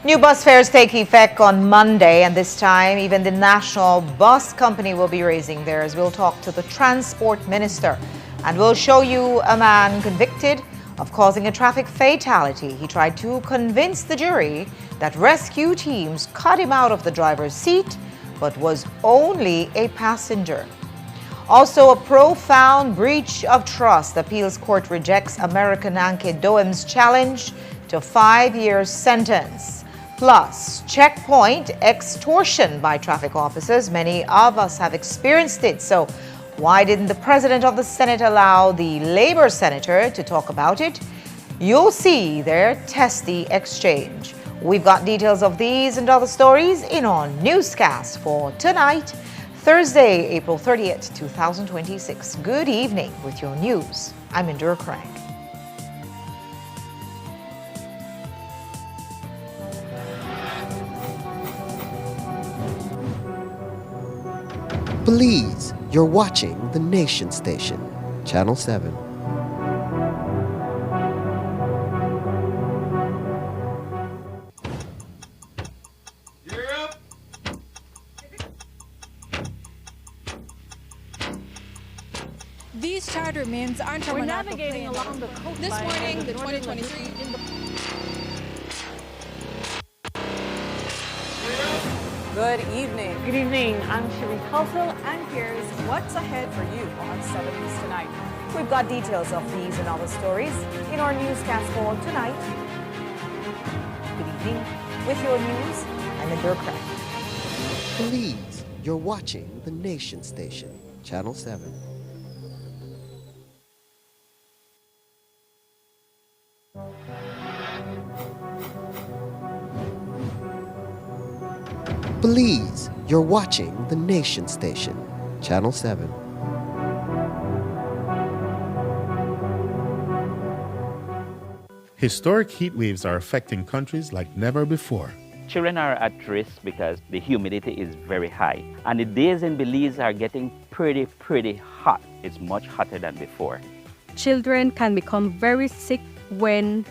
New bus fares take effect on Monday, and this time even the National Bus Company will be raising theirs. We'll talk to the Transport Minister, and we'll show you a man convicted of causing a traffic fatality. He tried to convince the jury that rescue teams cut him out of the driver's seat, but was only a passenger. Also, a profound breach of trust. The appeals court rejects American Anke Doem's challenge to a 5-year sentence. Plus, checkpoint extortion by traffic officers. Many of us have experienced it. So why didn't the president of the Senate allow the Labor senator to talk about it? You'll see their testy exchange. We've got details of these and other stories in our newscast for tonight, Thursday, April 30th, 2026. Good evening with your news. I'm Indira Craig. Please, you're watching the Nation Station, Channel 7. These charter means aren't We're navigating along the coast. This morning, the 2023. Good evening. Good evening. I'm Sherry Culsell, and here's What's ahead for you on 7 News tonight? We've got details of these and other stories in our newscast for tonight. Good evening. With your news, I'm Indira Craig. Please, you're watching the Nation Station, Channel 7. Please, you're watching the Nation Station, Channel 7. Historic heat waves are affecting countries like never before. Children are at risk because the humidity is very high. And the days in Belize are getting pretty hot. It's much hotter than before. Children can become very sick when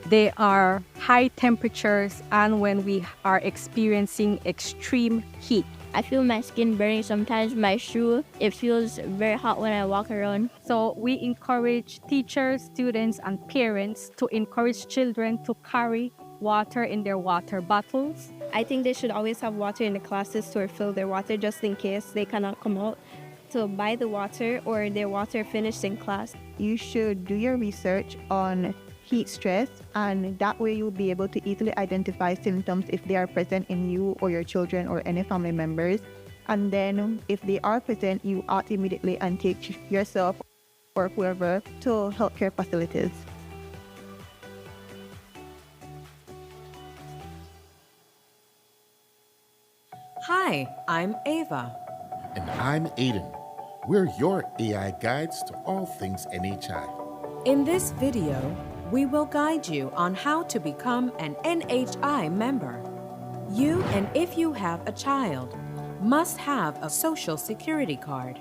there are high temperatures and when we are experiencing extreme heat. I feel my skin burning sometimes. My shoe, it feels very hot when I walk around. So we encourage teachers, students, and parents to encourage children to carry water in their water bottles. I think they should always have water in the classes to refill their water just in case they cannot come out to buy the water or their water finished in class. You should do your research on heat stress, and that way you'll be able to easily identify symptoms if they are present in you or your children or any family members. And then if they are present, you ought immediately and take yourself or whoever to healthcare facilities. Hi, I'm Ava. And I'm Aiden. We're your AI guides to all things NHI. In this video, we will guide you on how to become an NHI member. You, and if you have a child, must have a Social Security card.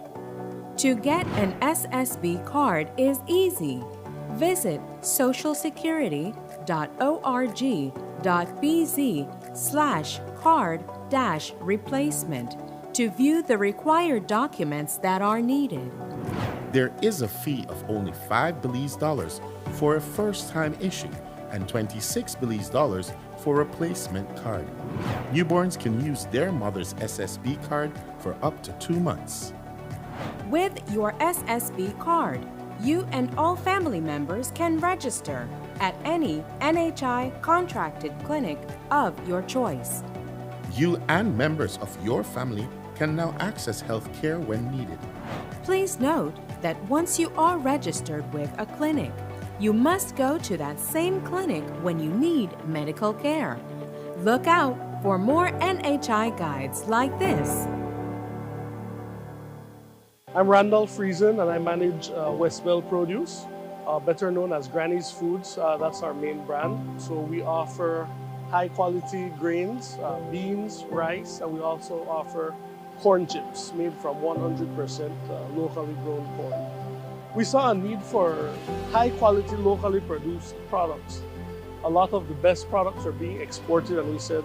To get an SSB card is easy. Visit socialsecurity.org.bz/card-replacement to view the required documents that are needed. There is a fee of only $5 Belize dollars for a first-time issue and $26 Belize dollars for a replacement card. Newborns can use their mother's SSB card for up to 2 months. With your SSB card, you and all family members can register at any NHI contracted clinic of your choice. You and members of your family can now access health care when needed. Please note that once you are registered with a clinic, you must go to that same clinic when you need medical care. Look out for more NHI guides like this. I'm Randall Friesen and I manage Westville Produce, better known as Granny's Foods. That's our main brand. So we offer high quality grains, beans, rice, and we also offer corn chips made from 100% locally grown corn. We saw a need for high quality locally produced products. A lot of the best products are being exported, and we said,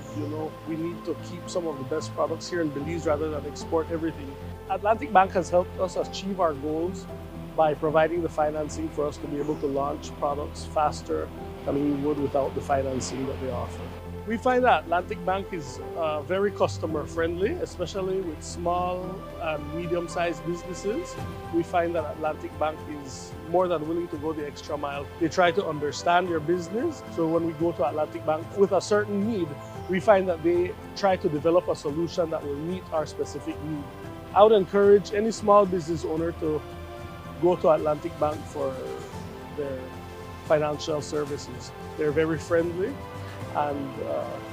we need to keep some of the best products here in Belize rather than export everything. Atlantic Bank has helped us achieve our goals by providing the financing for us to be able to launch products faster than we would without the financing that they offer. We find that Atlantic Bank is very customer friendly, especially with small and medium-sized businesses. We find that Atlantic Bank is more than willing to go the extra mile. They try to understand your business. So when we go to Atlantic Bank with a certain need, we find that they try to develop a solution that will meet our specific need. I would encourage any small business owner to go to Atlantic Bank for their financial services. They're very friendly, and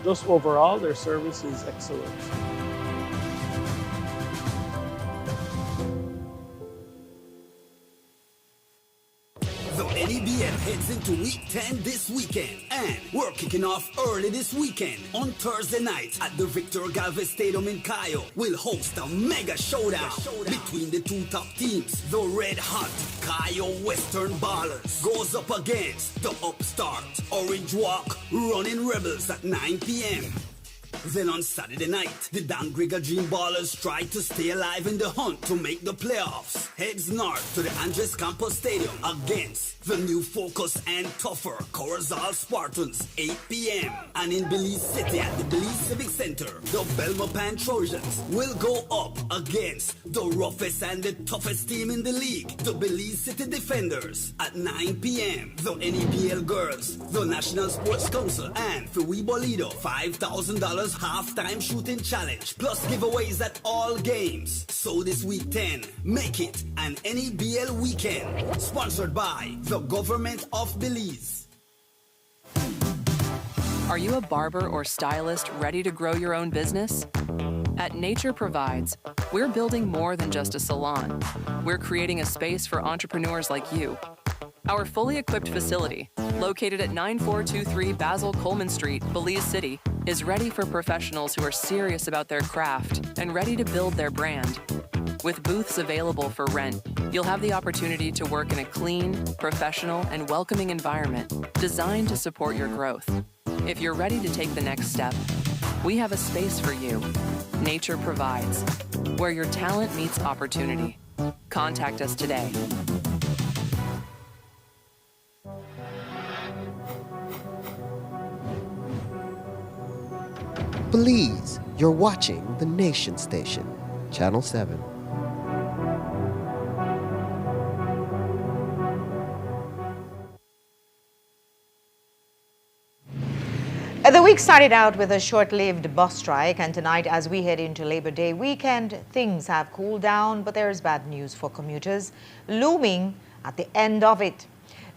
just overall, their service is excellent. The NEBL heads into Week 10 this weekend, and we're kicking off early this weekend. On Thursday night at the Victor Galvez Stadium in Cayo, we'll host a mega showdown between the two top teams. The red-hot Cayo Western Ballers goes up against the upstart Orange Walk Running Rebels at 9 p.m. Then on Saturday night, the Dan Grigga Dream Ballers try to stay alive in the hunt to make the playoffs. Heads north to the Andres Campos Stadium against the new Focus and tougher Corazal Spartans, 8 p.m. And in Belize City at the Belize Civic Center, the Belmopan Trojans will go up against the roughest and the toughest team in the league, the Belize City Defenders, at 9 p.m. The NEBL Girls, the National Sports Council, and Fui Bolido, $5,000 halftime shooting challenge, plus giveaways at all games. So this week 10, make it an NEBL weekend, sponsored by the Government of Belize. Are you a barber or stylist ready to grow your own business? At Nature Provides, we're building more than just a salon. We're creating a space for entrepreneurs like you. Our fully equipped facility, located at 9423 Basil Coleman Street, Belize City, is ready for professionals who are serious about their craft and ready to build their brand. With booths available for rent, you'll have the opportunity to work in a clean, professional, and welcoming environment designed to support your growth. If you're ready to take the next step, we have a space for you. Nature Provides, where your talent meets opportunity. Contact us today. Belize, you're watching the Nation Station, Channel 7. The week started out with a short-lived bus strike, and tonight, as we head into Labor Day weekend, things have cooled down, but there's bad news for commuters looming at the end of it.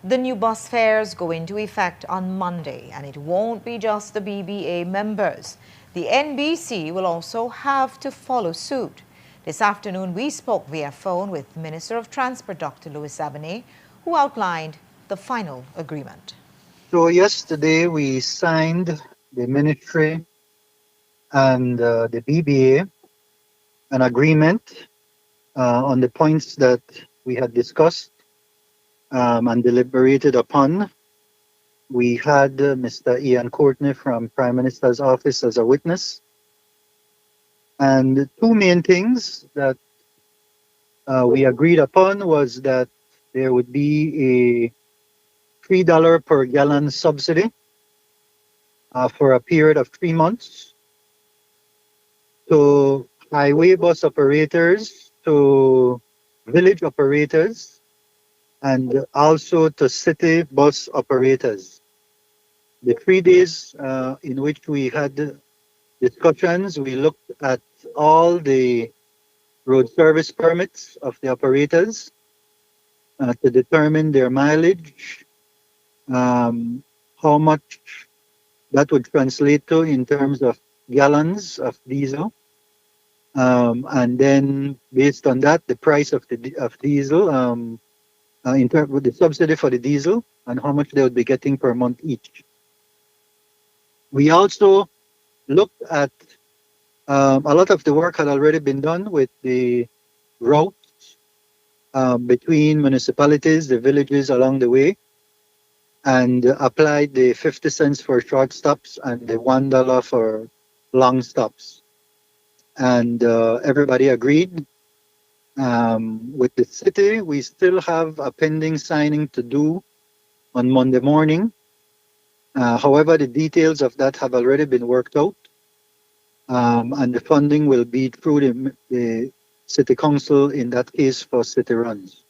The new bus fares go into effect on Monday, and it won't be just the BBA members. The NBC will also have to follow suit. This afternoon, we spoke via phone with Minister of Transport, Dr. Louis Abene, who outlined the final agreement. So yesterday we signed the ministry and the BBA an agreement on the points that we had discussed and deliberated upon. We had Mr. Ian Courtney from Prime Minister's office as a witness. And the two main things that we agreed upon was that there would be a $3 per gallon subsidy for a period of 3 months to highway bus operators, to village operators, and also to city bus operators. The 3 days in which we had discussions, we looked at all the road service permits of the operators to determine their mileage, how much that would translate to in terms of gallons of diesel, and then based on that, the price of diesel, in terms of the subsidy for the diesel, and how much they would be getting per month each. We also looked at a lot of the work had already been done with the routes between municipalities, the villages along the way. and applied the 50 cents for short stops and the $1 for long stops. And everybody agreed. With the city, we still have a pending signing to do on Monday morning. However, the details of that have already been worked out, and the funding will be through the city council in that case for city runs.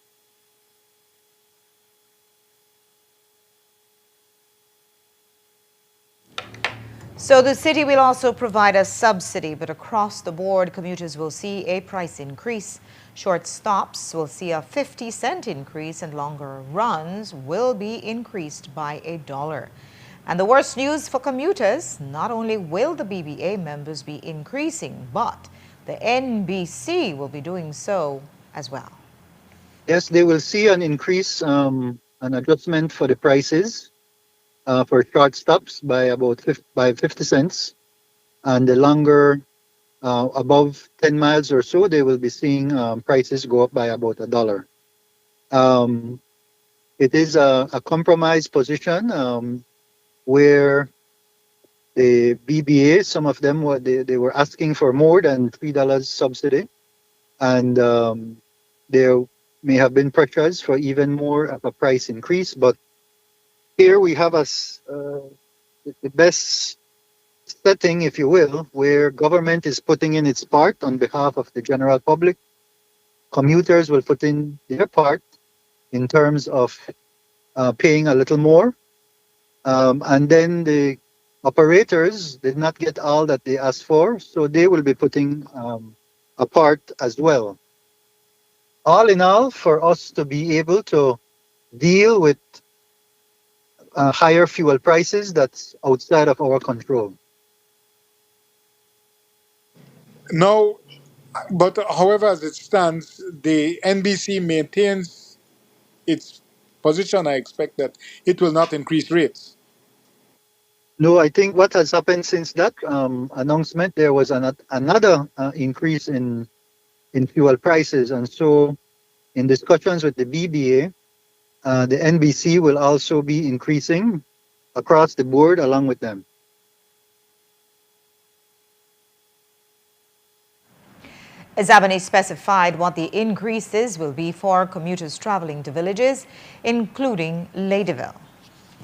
So the city will also provide a subsidy, but across the board, commuters will see a price increase. Short stops will see a 50-cent increase, and longer runs will be increased by $1. And the worst news for commuters, not only will the BBA members be increasing, but the NBC will be doing so as well. Yes, they will see an increase, an adjustment for the prices for short stops by about 50 cents, and the longer above 10 miles or so, they will be seeing prices go up by about $1. It is a compromise position where the BBA, some of them they were asking for more than $3 subsidy, and there may have been pressures for even more of a price increase. But here we have the best setting, if you will, where government is putting in its part on behalf of the general public. Commuters will put in their part in terms of paying a little more, and then the operators did not get all that they asked for, so they will be putting a part as well. All in all, for us to be able to deal with higher fuel prices, that's outside of our control. No, but however, as it stands, the NBC maintains its position. I expect that it will not increase rates. No, I think what has happened since that announcement, there was another increase in fuel prices. And so, in discussions with the BBA, the NBC will also be increasing across the board along with them. Zabani specified what the increases will be for commuters traveling to villages, including Ladyville.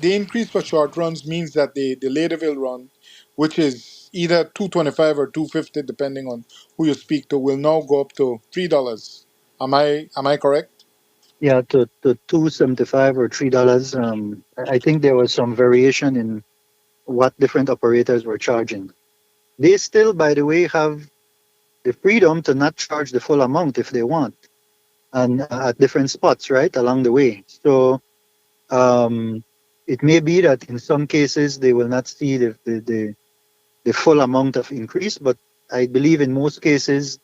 The increase for short runs means that the Ladyville run, which is either 225 or 250, depending on who you speak to, will now go up to $3. Am I correct? Yeah, to $2.75 or $3. I think there was some variation in what different operators were charging. They still, by the way, have the freedom to not charge the full amount if they want, and at different spots, right, along the way. So it may be that in some cases they will not see the full amount of increase, but I believe in most cases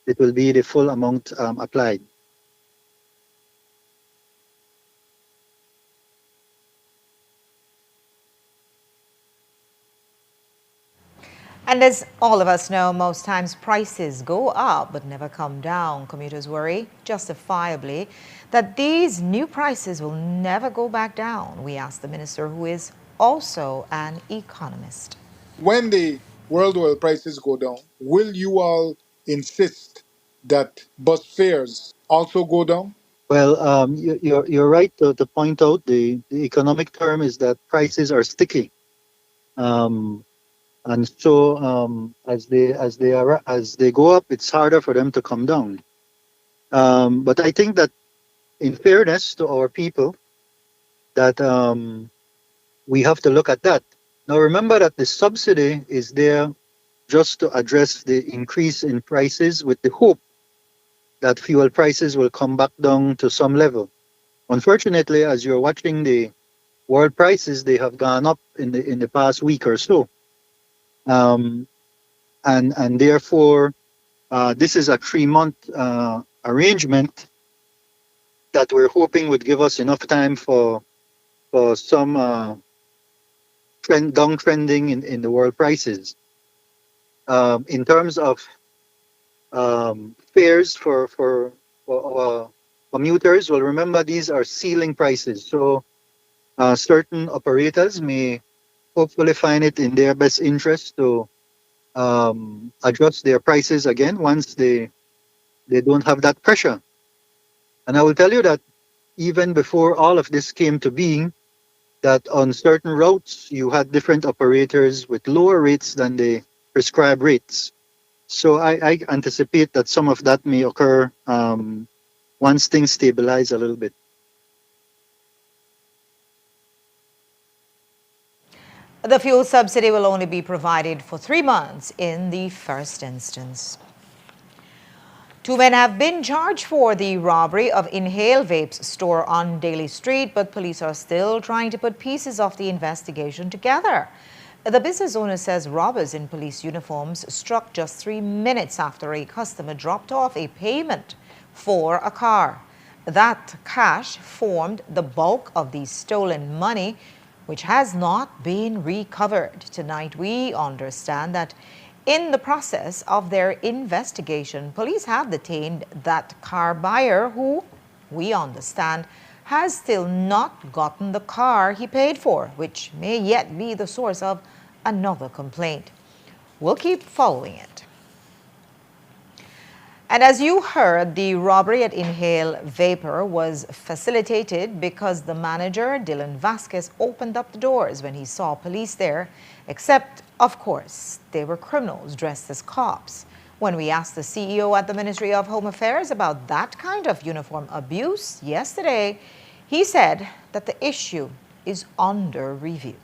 it will be the full amount applied. And as all of us know, most times prices go up but never come down. Commuters worry, justifiably, that these new prices will never go back down. We asked the minister, who is also an economist. When the world oil prices go down, will you all insist that bus fares also go down? Well, you're right to point out the economic term is that prices are sticky, and so as they go up, it's harder for them to come down. But I think that, in fairness to our people, that we have to look at that. Now, remember that the subsidy is there just to address the increase in prices, with the hope that fuel prices will come back down to some level. Unfortunately, as you're watching the world prices, they have gone up in the past week or so, and therefore this is a 3-month arrangement that we're hoping would give us enough time for some downtrending in the world prices. In terms of fares for commuters, well, remember these are ceiling prices, so Certain operators may hopefully find it in their best interest to adjust their prices again once they don't have that pressure. And I will tell you that even before all of this came to being, that on certain routes you had different operators with lower rates than the prescribed rates. So I anticipate that some of that may occur once things stabilize a little bit. The fuel subsidy will only be provided for 3 months in the first instance. 2 men have been charged for the robbery of Inhale Vape's store on Daly Street, but police are still trying to put pieces of the investigation together. The business owner says robbers in police uniforms struck just 3 minutes after a customer dropped off a payment for a car. That cash formed the bulk of the stolen money, which has not been recovered. Tonight, we understand that in the process of their investigation, police have detained that car buyer who, we understand, has still not gotten the car he paid for, which may yet be the source of another complaint. We'll keep following it. And as you heard, the robbery at Inhale Vapor was facilitated because the manager, Dylan Vasquez, opened up the doors when he saw police there, except, of course, they were criminals dressed as cops. When we asked the CEO at the Ministry of Home Affairs about that kind of uniform abuse yesterday, he said that the issue is under review.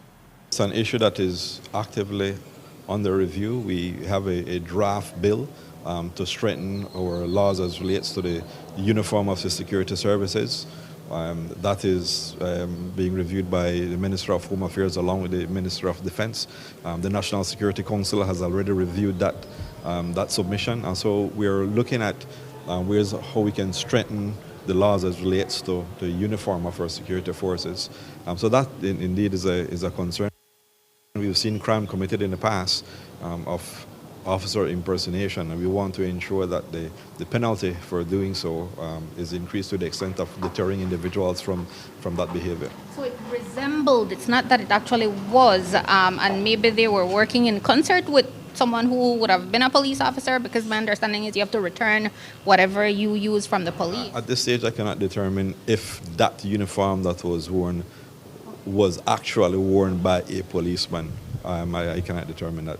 It's an issue that is actively under review. We have a draft bill to strengthen our laws as relates to the uniform of the security services. That is being reviewed by the Minister of Home Affairs along with the Minister of Defense. The National Security Council has already reviewed that submission, and so we're looking at ways how we can strengthen the laws as relates to the uniform of our security forces. So that indeed is a concern. We've seen crime committed in the past of officer impersonation, and we want to ensure that the penalty for doing so is increased to the extent of deterring individuals from that behavior. So it resembled, it's not that it actually was, and maybe they were working in concert with someone who would have been a police officer, because my understanding is you have to return whatever you use from the police. At this stage, I cannot determine if that uniform that was worn was actually worn by a policeman. I cannot determine that.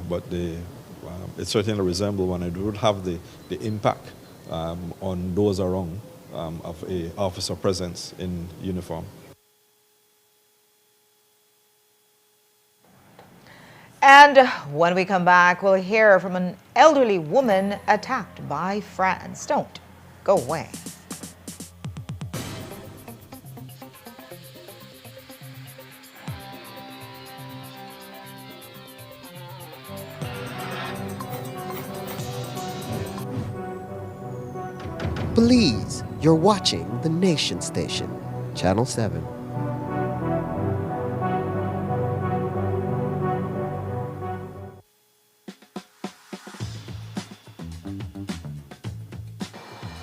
But it certainly resembled one. It would have the impact on those around of a officer presence in uniform. And when we come back, we'll hear from an elderly woman attacked by friends. Don't go away. Please, you're watching the Nation Station, Channel 7.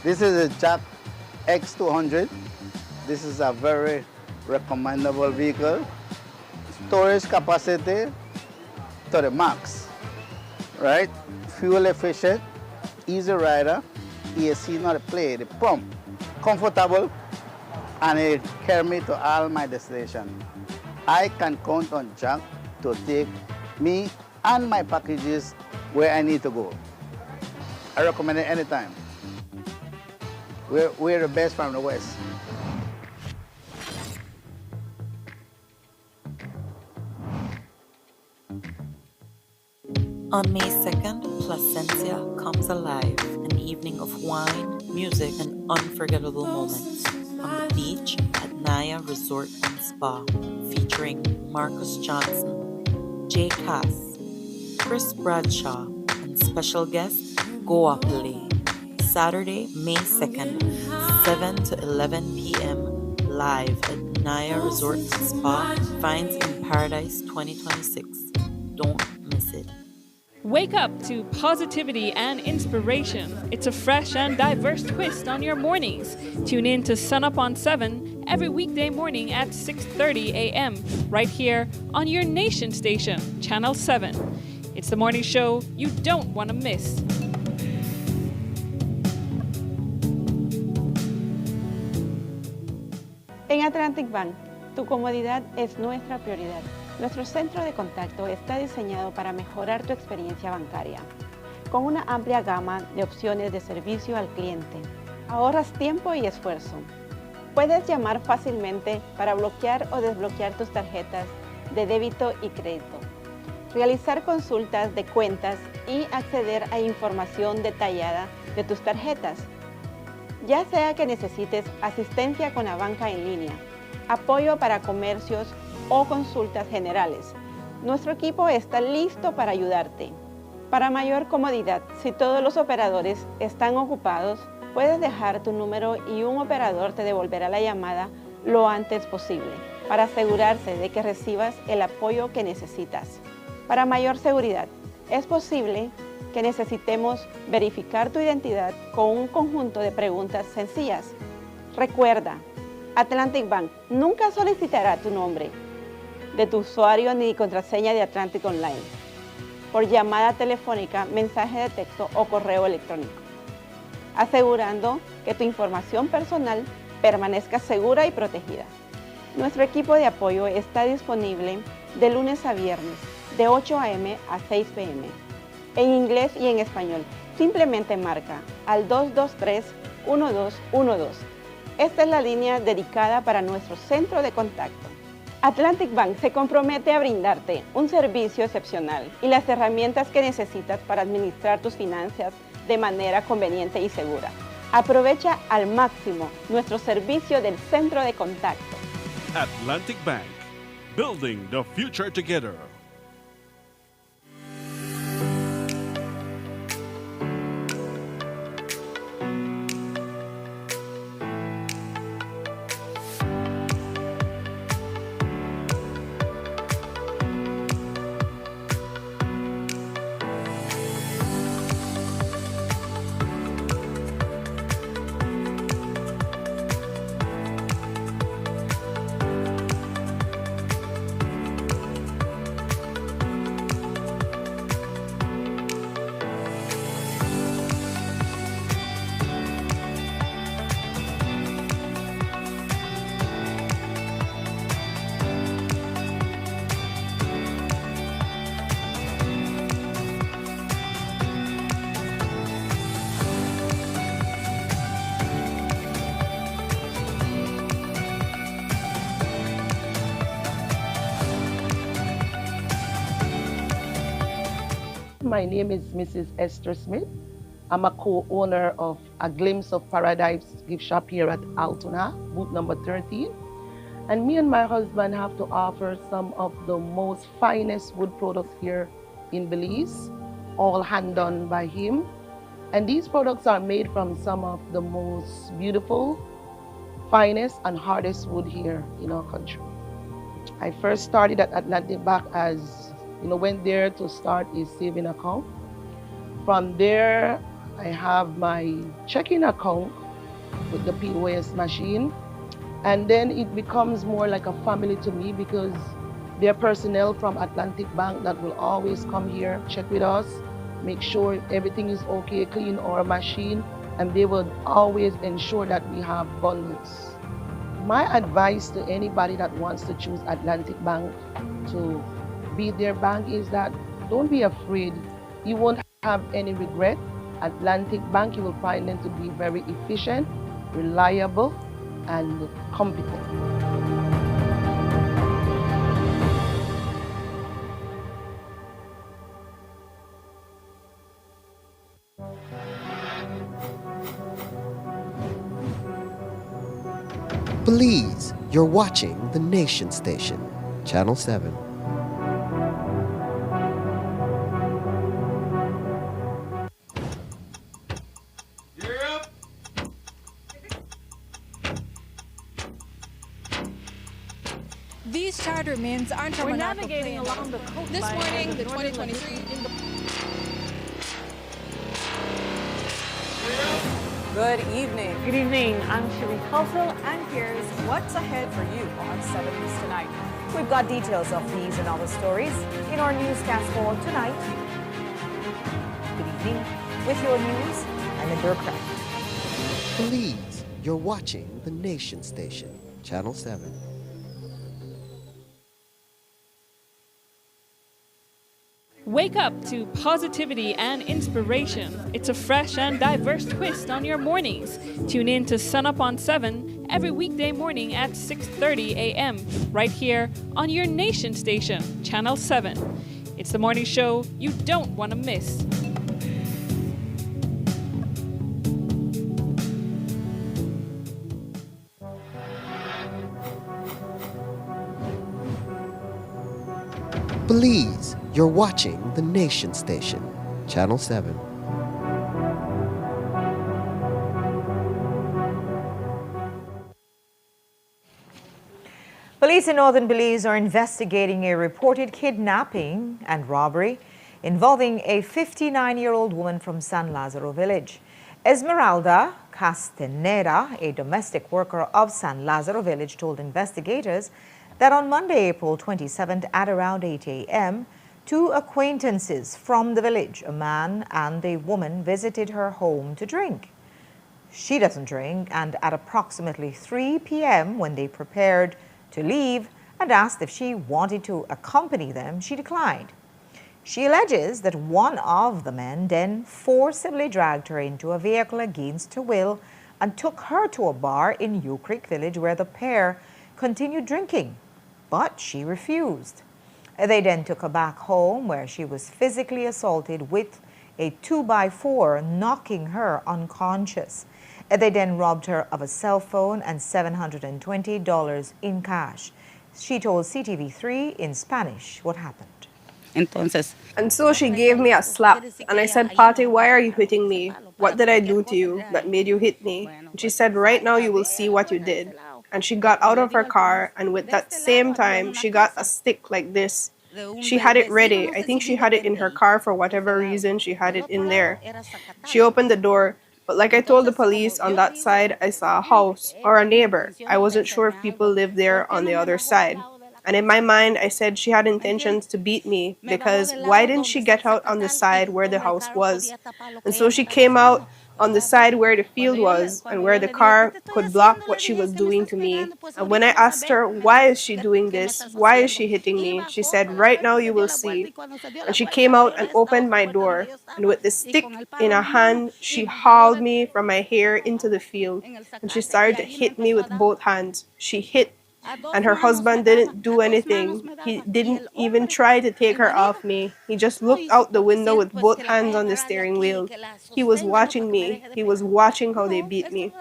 This is a Jack X200. This is a very recommendable vehicle. Storage capacity to the max, right? Fuel efficient, easy rider, AC not a play, the pump, comfortable, and it carry me to all my destination. I can count on Jack to take me and my packages where I need to go. I recommend it anytime. We're the best from the West. On May 2nd, Placencia comes alive, an evening of wine, music, and unforgettable moments on the beach at Naya Resort and Spa, featuring Marcus Johnson, Jay Cass, Chris Bradshaw, and special guest Goa Play. Saturday, May 2nd, 7 to 11 p.m. live at Naya Resort and Spa, Finds in Paradise 2026. Don't miss it. Wake up to positivity and inspiration. It's a fresh and diverse twist on your mornings. Tune in to Sun Up on 7 every weekday morning at 6:30 a.m. right here on your nation station, Channel 7. It's the morning show you don't want to miss. En Atlantic Bank, tu comodidad es nuestra prioridad. Nuestro centro de contacto está diseñado para mejorar tu experiencia bancaria. Con una amplia gama de opciones de servicio al cliente, ahorras tiempo y esfuerzo. Puedes llamar fácilmente para bloquear o desbloquear tus tarjetas de débito y crédito, realizar consultas de cuentas y acceder a información detallada de tus tarjetas. Ya sea que necesites asistencia con la banca en línea, apoyo para comercios o consultas generales, nuestro equipo está listo para ayudarte. Para mayor comodidad, si todos los operadores están ocupados, puedes dejar tu número y un operador te devolverá la llamada lo antes posible para asegurarse de que recibas el apoyo que necesitas. Para mayor seguridad, es posible que necesitemos verificar tu identidad con un conjunto de preguntas sencillas. Recuerda, Atlantic Bank nunca solicitará tu nombre de tu usuario ni contraseña de Atlantic Online por llamada telefónica, mensaje de texto o correo electrónico, asegurando que tu información personal permanezca segura y protegida. Nuestro equipo de apoyo está disponible de lunes a viernes, de 8 a.m. a 6 p.m. en inglés y en español. Simplemente marca al 223-1212. Esta es la línea dedicada para nuestro centro de contacto. Atlantic Bank se compromete a brindarte un servicio excepcional y las herramientas que necesitas para administrar tus finanzas de manera conveniente y segura. Aprovecha al máximo nuestro servicio del centro de contacto. Atlantic Bank, building the future together. My name is Mrs. Esther Smith. I'm a co-owner of A Glimpse of Paradise gift shop here at Altona, booth number 13. And me and my husband have to offer some of the most finest wood products here in Belize, all hand done by him. And these products are made from some of the most beautiful, finest and hardest wood here in our country. I first started at Atlantic Bank as went there to start a saving account. From there, I have my checking account with the POS machine. And then it becomes more like a family to me because there are personnel from Atlantic Bank that will always come here, check with us, make sure everything is okay, clean our machine, and they will always ensure that we have bundles. My advice to anybody that wants to choose Atlantic Bank to be their bank is that don't be afraid. You won't have any regret. Atlantic Bank, you will find them to be very efficient, reliable, and competent. Belize, you're watching the Nation Station, Channel 7. These charter means aren't We're navigating along the coastline. This morning, the 2023 Good evening. Good evening. I'm Sherry Culsel, and here's What's ahead for you on 7 News tonight? We've got details of these and other stories in our newscast for tonight. Good evening with your news and the bureaucrat. Please, you're watching the Nation Station, Channel 7. Wake up to positivity and inspiration. It's a fresh and diverse twist on your mornings. Tune in to Sun Up on 7 every weekday morning at 6:30 a.m. right here on your Nation Station, Channel 7. It's the morning show you don't want to miss. Please, you're watching the Nation Station, Channel 7. Police in Northern Belize are investigating a reported kidnapping and robbery involving a 59-year-old woman from San Lazaro village. Esmeralda Castaneda, a domestic worker of San Lazaro village, told investigators that on Monday, April 27th at around 8 a.m., two acquaintances from the village, a man and a woman, visited her home to drink. She doesn't drink, and at approximately 3 p.m., when they prepared to leave and asked if she wanted to accompany them, she declined. She alleges that one of the men then forcibly dragged her into a vehicle against her will and took her to a bar in Ewe Creek village where the pair continued drinking, but she refused. They then took her back home where she was physically assaulted with a 2x4, knocking her unconscious. They then robbed her of a cell phone and $720 in cash. She told CTV3 in Spanish what happened. And so she gave me a slap, and I said, "Patty, why are you hitting me? What did I do to you that made you hit me?" And she said, "Right now you will see what you did." And she got out of her car, and with that same time, she got a stick like this. She had it ready. I think she had it in her car for whatever reason she had it in there. She opened the door, but like I told the police, on that side I saw a house or a neighbor. I wasn't sure if people lived there on the other side. And in my mind, I said she had intentions to beat me because why didn't she get out on the side where the house was? And so she came out on the side where the field was and where the car could block what she was doing to me. And when I asked her, why is she doing this? Why is she hitting me? She said, right now you will see. And she came out and opened my door. And with the stick in her hand, she hauled me from my hair into the field. And she started to hit me with both hands. She hit. And her husband didn't do anything. He didn't even try to take her off me. He just looked out the window with both hands on the steering wheel. He was watching me. He was watching how they beat me.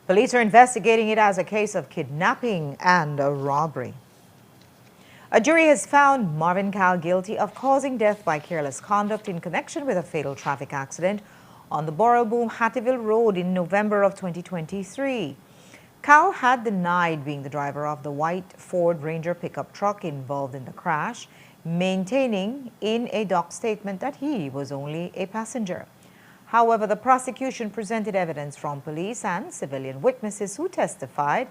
Police are investigating it as a case of kidnapping and a robbery. A jury has found Marvin Cal guilty of causing death by careless conduct in connection with a fatal traffic accident on the Borrelboom-Hattieville Road in November of 2023. Cal had denied being the driver of the white Ford Ranger pickup truck involved in the crash, maintaining in a doc statement that he was only a passenger. However, the prosecution presented evidence from police and civilian witnesses who testified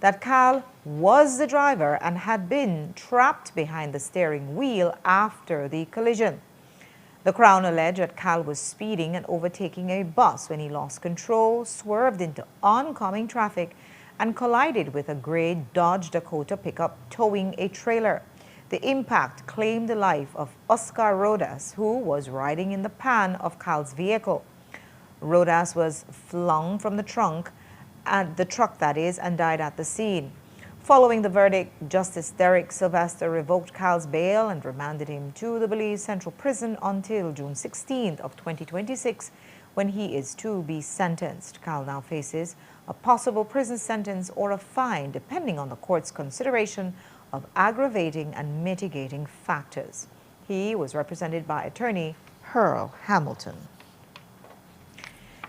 that Cal was the driver and had been trapped behind the steering wheel after the collision. The Crown alleged that Cal was speeding and overtaking a bus when he lost control, swerved into oncoming traffic, and collided with a gray Dodge Dakota pickup towing a trailer. The impact claimed the life of Oscar Rodas, who was riding in the pan of Cal's vehicle. Rodas was flung from the trunk, the truck that is, and died at the scene. Following the verdict, Justice Derek Sylvester revoked Cal's bail and remanded him to the Belize Central Prison until June 16th of 2026, when he is to be sentenced. Cal now faces a possible prison sentence or a fine, depending on the court's consideration of aggravating and mitigating factors. He was represented by attorney Earl Hamilton.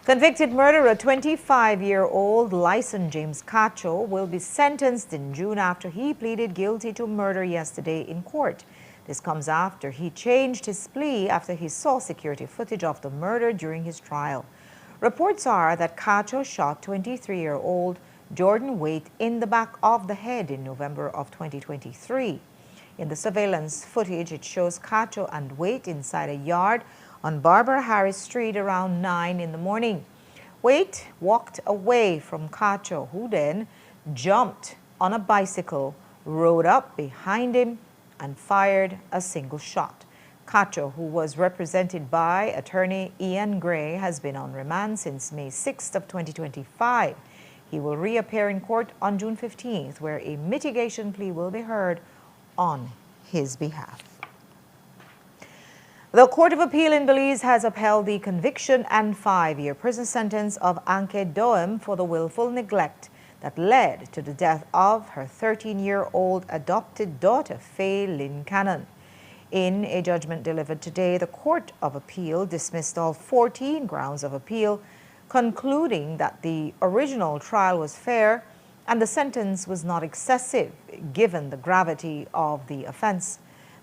Convicted murderer 25-year-old Lyson James Cacho will be sentenced in June after he pleaded guilty to murder yesterday in court. This comes after he changed his plea after he saw security footage of the murder during his trial. Reports are that Cacho shot 23-year-old Jordan Waite in the back of the head in November of 2023. In the surveillance footage, it shows Cacho and Waite inside a yard on Barbara Harris Street around 9 in the morning. Waite walked away from Cacho, who then jumped on a bicycle, rode up behind him, and fired a single shot. Cacho, who was represented by attorney Ian Gray, has been on remand since May 6th of 2025. He will reappear in court on June 15th, where a mitigation plea will be heard on his behalf. The Court of Appeal in Belize has upheld the conviction and 5-year prison sentence of Anke Doem for the willful neglect that led to the death of her 13-year-old adopted daughter, Faye Lynn Cannon. In a judgment delivered today, the Court of Appeal dismissed all 14 grounds of appeal, concluding that the original trial was fair and the sentence was not excessive, given the gravity of the offense.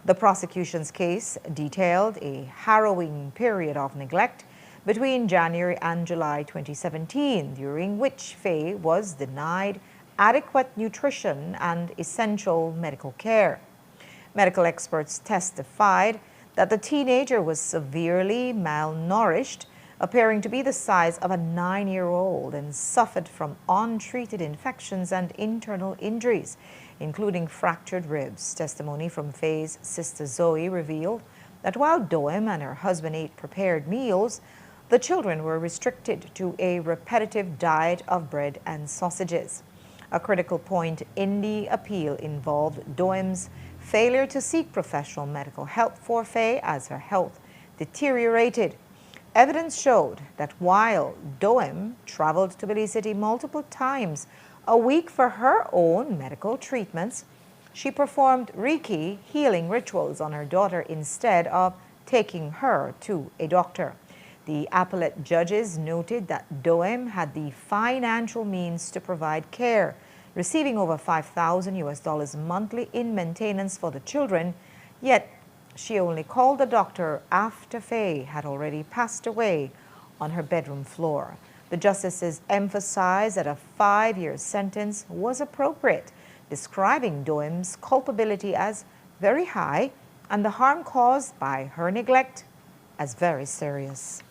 The prosecution's case detailed a harrowing period of neglect between January and July 2017, during which Faye was denied adequate nutrition and essential medical care. Medical experts testified that the teenager was severely malnourished, appearing to be the size of a 9-year-old, and suffered from untreated infections and internal injuries, including fractured ribs. Testimony from Faye's sister Zoe revealed that while Doem and her husband ate prepared meals, the children were restricted to a repetitive diet of bread and sausages. A critical point in the appeal involved Doem's failure to seek professional medical help for Faye as her health deteriorated. Evidence showed that while Doem traveled to Belize City multiple times a week for her own medical treatments, she performed Reiki healing rituals on her daughter instead of taking her to a doctor. The appellate judges noted that Doem had the financial means to provide care, receiving over $5,000 monthly in maintenance for the children, yet she only called the doctor after Faye had already passed away on her bedroom floor. The justices emphasized that a 5-year sentence was appropriate, describing Doem's culpability as very high and the harm caused by her neglect as very serious.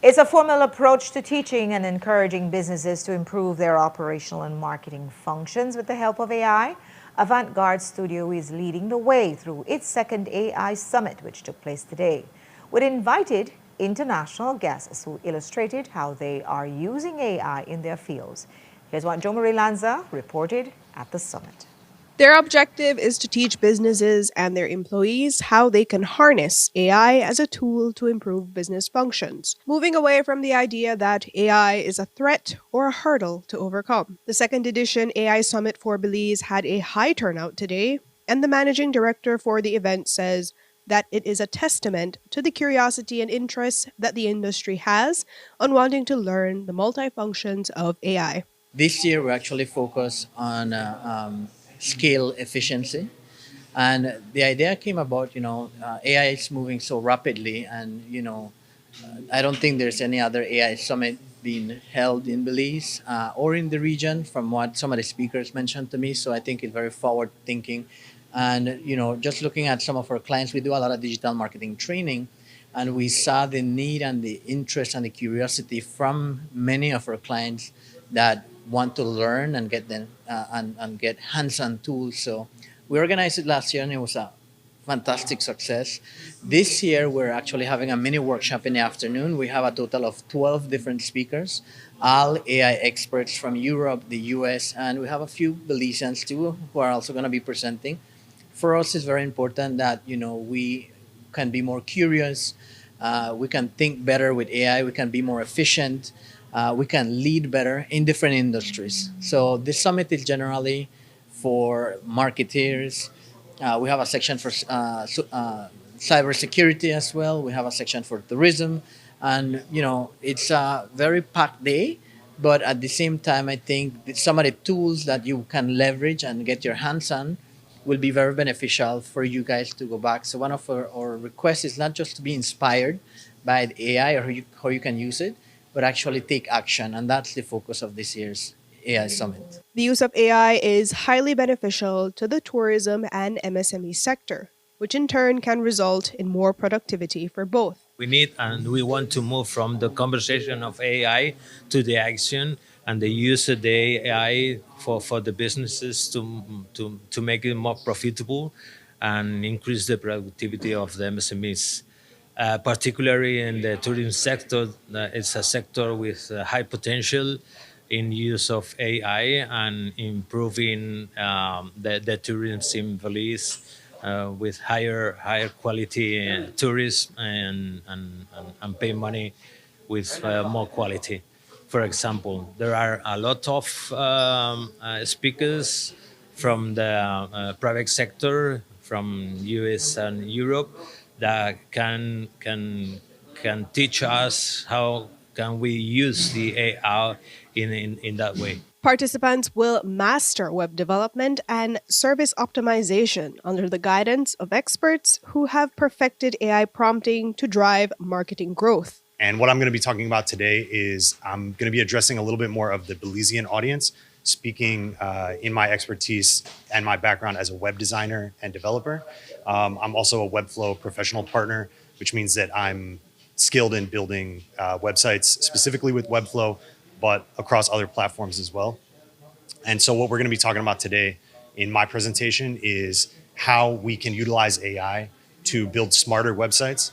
It's a formal approach to teaching and encouraging businesses to improve their operational and marketing functions with the help of AI. Avant-Garde Studio is leading the way through its second AI Summit, which took place today, with invited international guests who illustrated how they are using AI in their fields. Here's what Jo Marie Lanza reported at the summit. Their objective is to teach businesses and their employees how they can harness AI as a tool to improve business functions, moving away from the idea that AI is a threat or a hurdle to overcome. The second edition AI Summit for Belize had a high turnout today, and the managing director for the event says that it is a testament to the curiosity and interest that the industry has on wanting to learn the multifunctions of AI. This year, we actually focus on scale efficiency. And the idea came about, AI is moving so rapidly, and, I don't think there's any other AI summit being held in Belize or in the region from what some of the speakers mentioned to me. So I think it's very forward thinking. And, just looking at some of our clients, we do a lot of digital marketing training, and we saw the need and the interest and the curiosity from many of our clients that want to learn and get them and get hands-on tools. So we organized it last year, and it was a fantastic success. This year, we're actually having a mini workshop in the afternoon. We have a total of 12 different speakers, all AI experts from Europe, the US, and we have a few Belizeans too who are also going to be presenting. For us, it's very important that we can be more curious, we can think better with AI, we can be more efficient, we can lead better in different industries. So this summit is generally for marketeers. We have a section for cybersecurity as well. We have a section for tourism, And it's a very packed day, but at the same time, I think that some of the tools that you can leverage and get your hands on will be very beneficial for you guys to go back. So one of our requests is not just to be inspired by the AI or how you can use it, but actually take action, and that's the focus of this year's AI Summit. The use of AI is highly beneficial to the tourism and MSME sector, which in turn can result in more productivity for both. We need and we want to move from the conversation of AI to the action and the use of the AI for the businesses to make it more profitable and increase the productivity of the MSMEs. Particularly in the tourism sector, it's a sector with high potential in use of AI and improving the tourism in Belize with higher quality tourism and pay money with more quality. For example, there are a lot of speakers from the private sector from US and Europe that can teach us how can we use the AI in that way. Participants will master web development and service optimization under the guidance of experts who have perfected AI prompting to drive marketing growth. And what I'm going to be talking about today is I'm going to be addressing a little bit more of the Belizean audience, speaking in my expertise and my background as a web designer and developer. I'm also a Webflow professional partner, which means that I'm skilled in building websites specifically with Webflow, but across other platforms as well. And so what we're going to be talking about today in my presentation is how we can utilize AI to build smarter websites,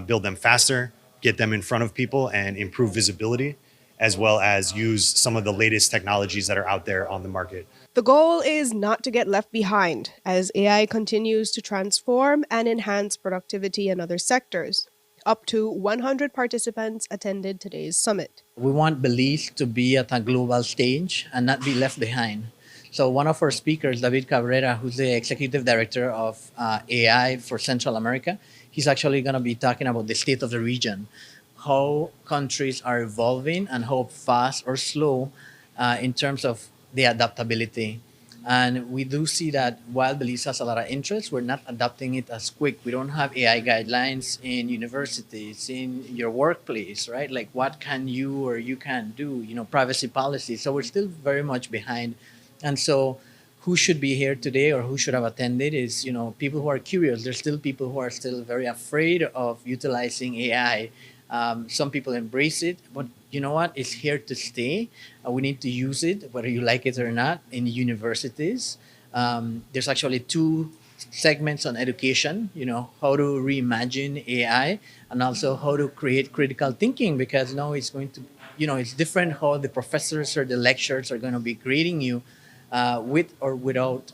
build them faster, get them in front of people and improve visibility, as well as use some of the latest technologies that are out there on the market. The goal is not to get left behind as AI continues to transform and enhance productivity in other sectors. Up to 100 participants attended today's summit. We want Belize to be at a global stage and not be left behind. So one of our speakers, David Cabrera, who's the executive director of AI for Central America, he's actually going to be talking about the state of the region, how countries are evolving and how fast or slow in terms of the adaptability. And we do see that while Belize has a lot of interest, we're not adopting it as quick. We don't have AI guidelines in universities, in your workplace, right? Like what can you or you can't do, privacy policy. So we're still very much behind. And so who should be here today or who should have attended is, people who are curious. There's still people who are still very afraid of utilizing AI. Some people embrace it, but you know what? It's here to stay. We need to use it, whether you like it or not, in universities. There's actually two segments on education, how to reimagine AI and also how to create critical thinking, because now it's going to, it's different how the professors or the lecturers are going to be grading you with or without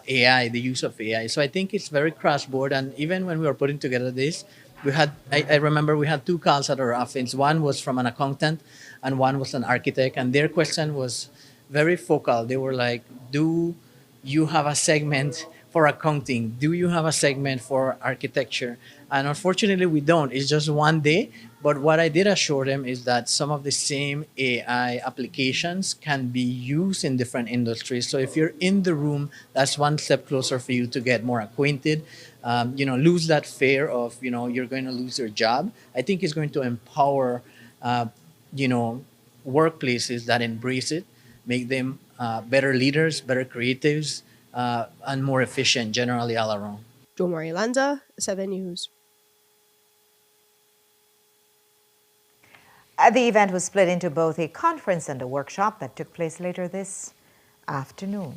AI, the use of AI. So I think it's very cross-board. And even when we were putting together this, I remember we had two calls at our office. One was from an accountant and one was an architect. And their question was very focal. They were like, do you have a segment for accounting? Do you have a segment for architecture? And unfortunately, we don't. It's just one day. But what I did assure them is that some of the same AI applications can be used in different industries. So if you're in the room, that's one step closer for you to get more acquainted. Lose that fear of, you're going to lose your job. I think it's going to empower, workplaces that embrace it, make them better leaders, better creatives, and more efficient generally all around. Jo Marie Lanza, 7 News. The event was split into both a conference and a workshop that took place later this afternoon.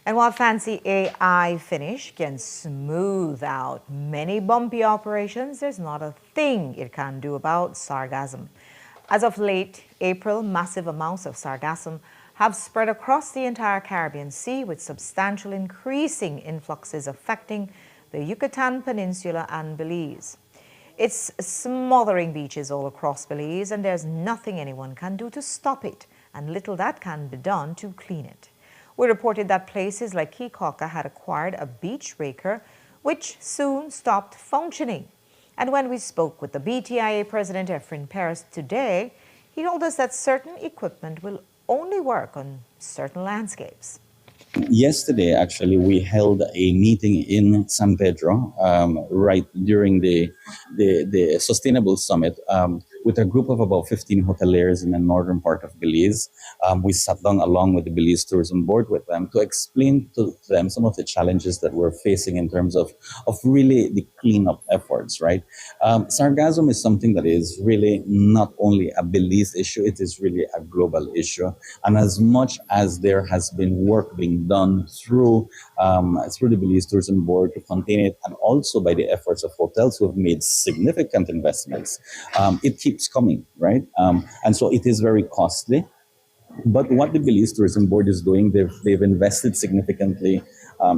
And while fancy AI finish can smooth out many bumpy operations, there's not a thing it can do about sargassum. As of late April, massive amounts of sargassum have spread across the entire Caribbean Sea, with substantial increasing influxes affecting the Yucatan Peninsula and Belize. It's smothering beaches all across Belize, and there's nothing anyone can do to stop it, and little that can be done to clean it. We reported that places like Kikauka had acquired a beach raker, which soon stopped functioning. And when we spoke with the BTIA President Efren Paris today, he told us that certain equipment will only work on certain landscapes. Yesterday, actually, we held a meeting in San Pedro, right during the Sustainable Summit, with a group of about 15 hoteliers in the northern part of Belize. We sat down along with the Belize Tourism Board with them to explain to them some of the challenges that we're facing in terms of really the cleanup efforts, right? Sargassum is something that is really not only a Belize issue, it is really a global issue. And as much as there has been work being done through the Belize Tourism Board to contain it, and also by the efforts of hotels who have made significant investments, it keeps coming, right? And so it is very costly. But what the Belize Tourism Board is doing, they've invested significantly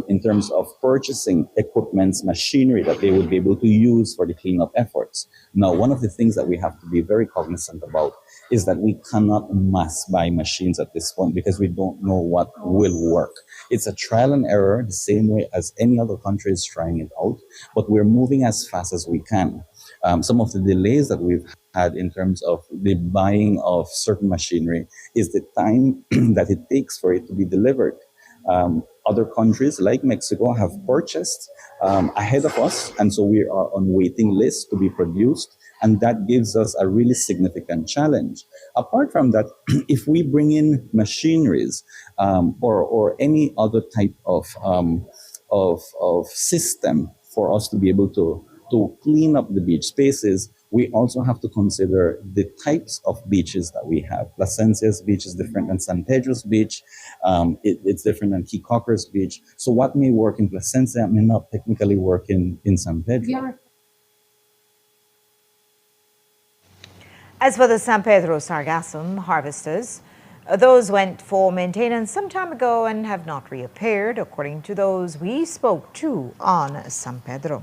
in terms of purchasing equipments, machinery that they would be able to use for the cleanup efforts. Now, one of the things that we have to be very cognizant about is that we cannot mass buy machines at this point because we don't know what will work. It's a trial and error, the same way as any other country is trying it out, but we're moving as fast as we can. Some of the delays that we've had in terms of the buying of certain machinery is the time that it takes for it to be delivered. Other countries like Mexico have purchased ahead of us, and so we are on waiting lists to be produced, and that gives us a really significant challenge. Apart from that, if we bring in machineries or any other type of system for us to be able to clean up the beach spaces, we also have to consider the types of beaches that we have. Placencia's beach is different than San Pedro's beach. It's different than Key Cocker's beach. So what may work in Placencia may not technically work in San Pedro. Yeah. As for the San Pedro sargassum harvesters, those went for maintenance some time ago and have not reappeared, according to those we spoke to on San Pedro.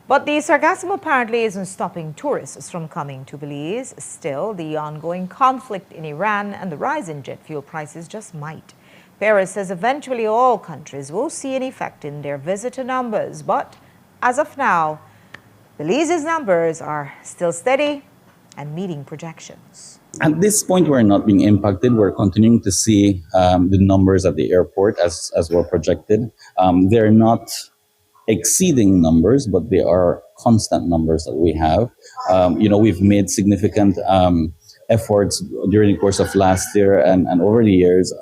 But the sargassum apparently isn't stopping tourists from coming to Belize. Still, the ongoing conflict in Iran and the rise in jet fuel prices just might. Paris says eventually all countries will see an effect in their visitor numbers. But as of now, Belize's numbers are still steady and meeting projections. At this point, we're not being impacted. We're continuing to see the numbers at the airport as were projected. They're not exceeding numbers, but they are constant numbers that we have. We've made significant efforts during the course of last year and over the years.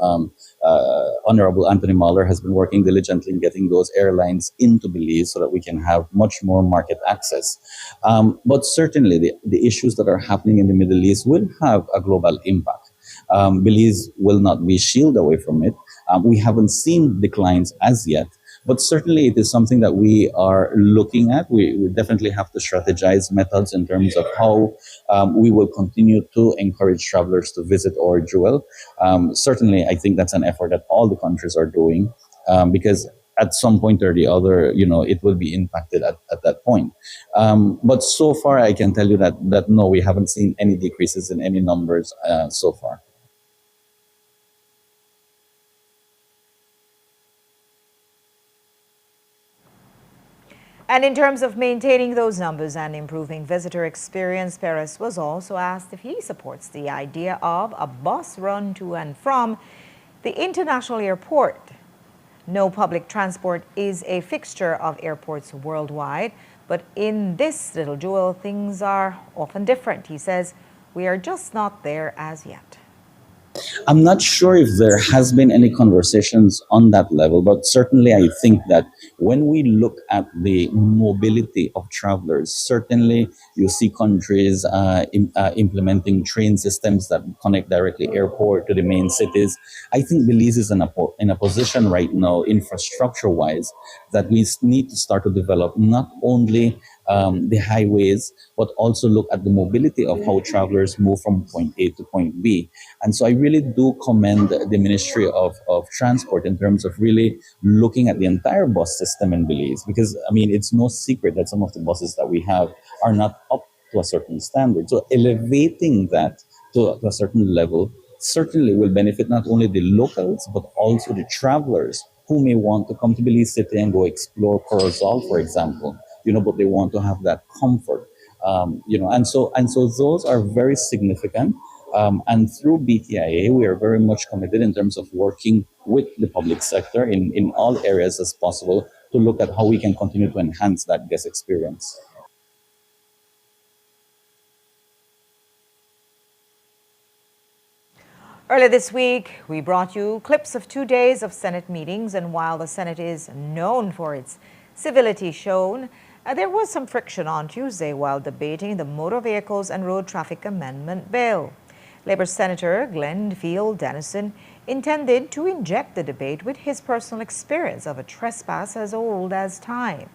Honorable Anthony Mahler has been working diligently in getting those airlines into Belize so that we can have much more market access. But certainly the issues that are happening in the Middle East will have a global impact. Belize will not be shielded away from it. We haven't seen declines as yet. But certainly it is something that we are looking at. We definitely have to strategize methods in terms of how we will continue to encourage travelers to visit our jewel. Certainly, I think that's an effort that all the countries are doing because at some point or the other, it will be impacted at that point. But so far, I can tell you that no, we haven't seen any decreases in any numbers so far. And in terms of maintaining those numbers and improving visitor experience, Perez was also asked if he supports the idea of a bus run to and from the international airport. No public transport is a fixture of airports worldwide, but in this little jewel, things are often different. He says, we are just not there as yet. I'm not sure if there has been any conversations on that level, but certainly I think that when we look at the mobility of travelers, certainly you see countries implementing train systems that connect directly airport to the main cities. I think Belize is in a position right now, infrastructure-wise, that we need to start to develop not only the highways, but also look at the mobility of how travelers move from point A to point B. And so I really do commend the Ministry of Transport in terms of really looking at the entire bus system in Belize, because, it's no secret that some of the buses that we have are not up to a certain standard. So elevating that to a certain level certainly will benefit not only the locals, but also the travelers who may want to come to Belize City and go explore Corozal, for example. but they want to have that comfort, and so those are very significant. And through BTIA, we are very much committed in terms of working with the public sector in all areas as possible to look at how we can continue to enhance that guest experience. Earlier this week, we brought you clips of 2 days of Senate meetings, and while the Senate is known for its civility shown, there was some friction on Tuesday while debating the Motor Vehicles and Road Traffic Amendment Bill. Labour Senator Glenfield Dennison intended to inject the debate with his personal experience of a trespass as old as time,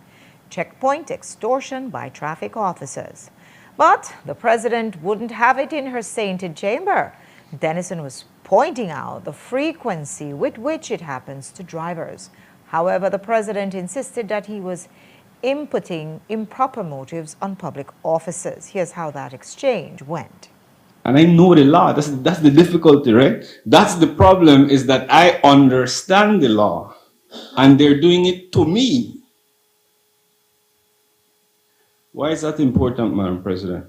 checkpoint extortion by traffic officers. But the president wouldn't have it in her sainted chamber. Dennison was pointing out the frequency with which it happens to drivers. However, the president insisted that he was inputting improper motives on public officers. Here's how that exchange went. And I know the law. That's the difficulty, right? That's the problem, is that I understand the law and they're doing it to me. Why is that important, Madam President?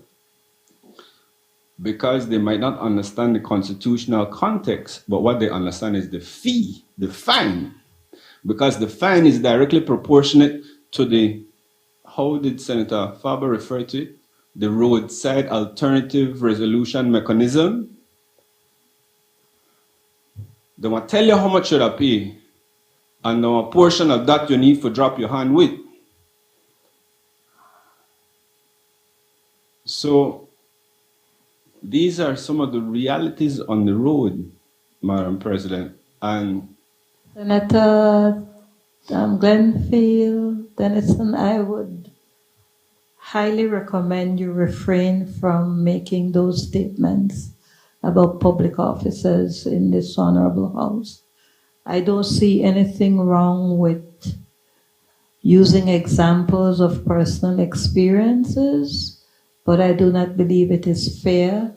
Because they might not understand the constitutional context, but what they understand is the fee, the fine. Because the fine is directly proportionate to the, how did Senator Faber refer to it? The roadside alternative resolution mechanism. They will tell you how much you should pay, and now a portion of that you need to drop your hand with. So these are some of the realities on the road, Madam President. And Senator Glenfield Dennison, I would highly recommend you refrain from making those statements about public officers in this honorable house. I don't see anything wrong with using examples of personal experiences, but I do not believe it is fair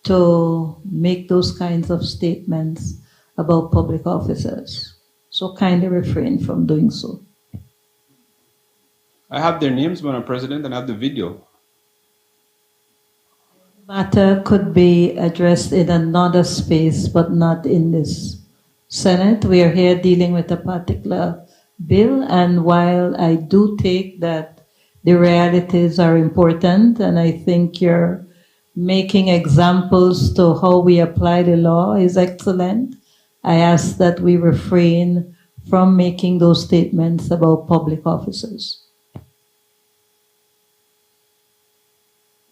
to make those kinds of statements about public officers. So kindly refrain from doing so. I have their names, Madam President, and I have the video. Matter could be addressed in another space, but not in this Senate. We are here dealing with a particular bill, and while I do take that the realities are important, and I think you're making examples to how we apply the law is excellent, I ask that we refrain from making those statements about public officers.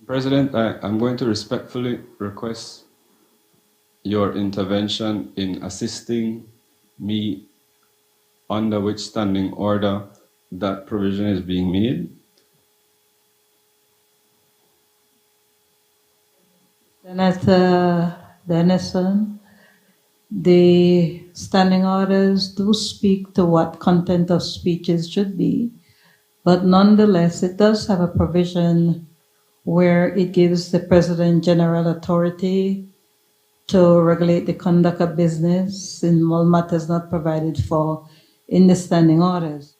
President, I'm going to respectfully request your intervention in assisting me under which standing order that provision is being made. Senator Dennison, the standing orders do speak to what content of speeches should be, but nonetheless, it does have a provision where it gives the President general authority to regulate the conduct of business in all matters not provided for in the standing orders.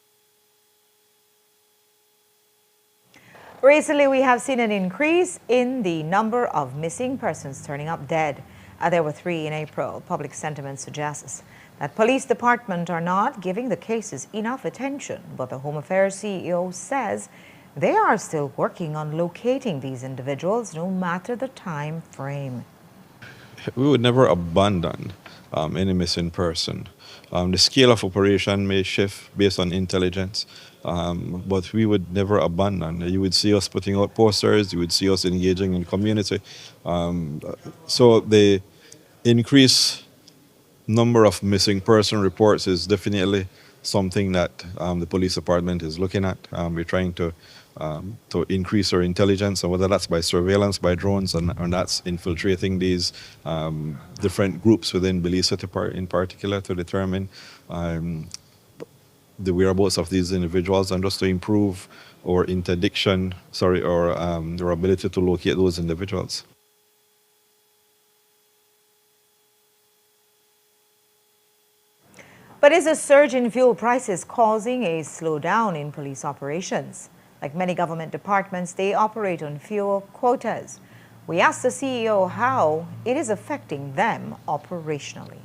Recently, we have seen an increase in the number of missing persons turning up dead. There were 3 in April. Public sentiment suggests that police department are not giving the cases enough attention, but the Home Affairs CEO says they are still working on locating these individuals, no matter the time frame. We would never abandon any missing person. The scale of operation may shift based on intelligence, but we would never abandon. You would see us putting out posters, you would see us engaging in community. So the increased number of missing person reports is definitely something that the police department is looking at. We're trying to increase our intelligence, and whether that's by surveillance, by drones, and that's infiltrating these different groups within Belize City in particular to determine the whereabouts of these individuals and just to improve our interdiction, or our ability to locate those individuals. But is a surge in fuel prices causing a slowdown in police operations? Like many government departments, they operate on fuel quotas. We asked the CEO how it is affecting them operationally.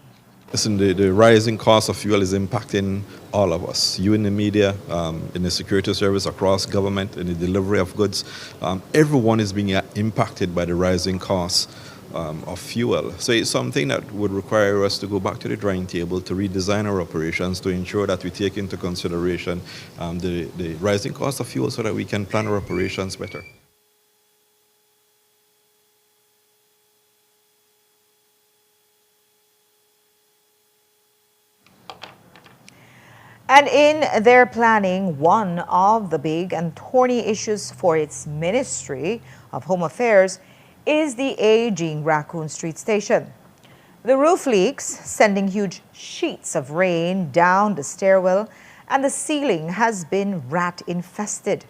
Listen, the rising cost of fuel is impacting all of us. You in the media, in the security service, across government, in the delivery of goods. Everyone is being impacted by the rising costs of fuel. So it's something that would require us to go back to the drawing table to redesign our operations to ensure that we take into consideration the rising cost of fuel so that we can plan our operations better. And in their planning, one of the big and thorny issues for its Ministry of Home Affairs is the aging Raccoon Street station. The roof leaks, sending huge sheets of rain down the stairwell, and the ceiling has been rat-infested.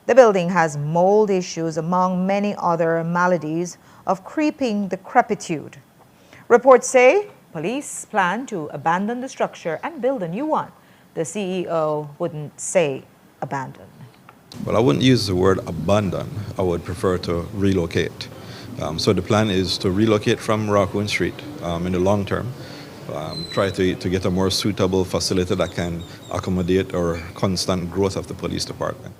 The building has mold issues among many other maladies of creeping decrepitude. Reports say police plan to abandon the structure and build a new one. The CEO wouldn't say abandon. Well, I wouldn't use the word abandon. I would prefer to relocate. So the plan is to relocate from Raccoon Street in the long term, try to get a more suitable facility that can accommodate our constant growth of the police department.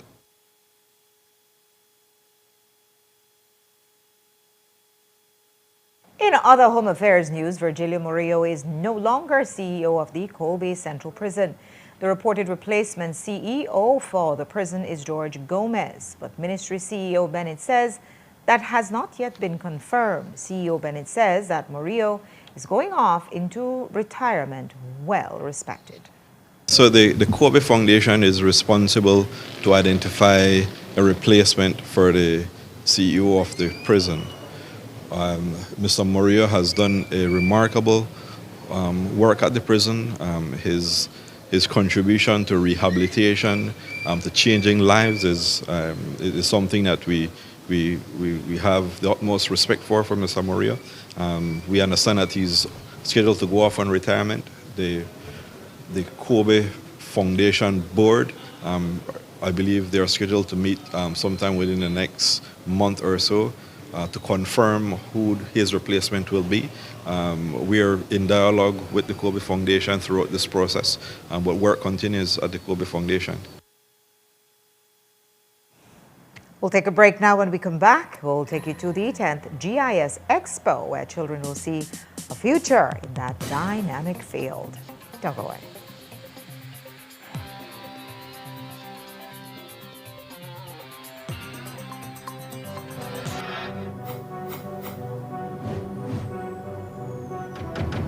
In other Home Affairs news, Virgilio Murillo is no longer CEO of the Kobe Central Prison. The reported replacement CEO for the prison is George Gomez, but Ministry CEO Bennett says that has not yet been confirmed. CEO Bennett says that Murillo is going off into retirement well respected. So the Kobe Foundation is responsible to identify a replacement for the CEO of the prison. Mr. Murillo has done a remarkable work at the prison. His contribution to rehabilitation, to changing lives is something that we have the utmost respect for Mr. Murillo. We understand that he's scheduled to go off on retirement. The Kobe Foundation board, I believe they are scheduled to meet sometime within the next month or so to confirm who his replacement will be. We are in dialogue with the Kobe Foundation throughout this process, but work continues at the Kobe Foundation. We'll take a break now. When we come back, we'll take you to the 10th GIS Expo, where children will see a future in that dynamic field. Don't go away.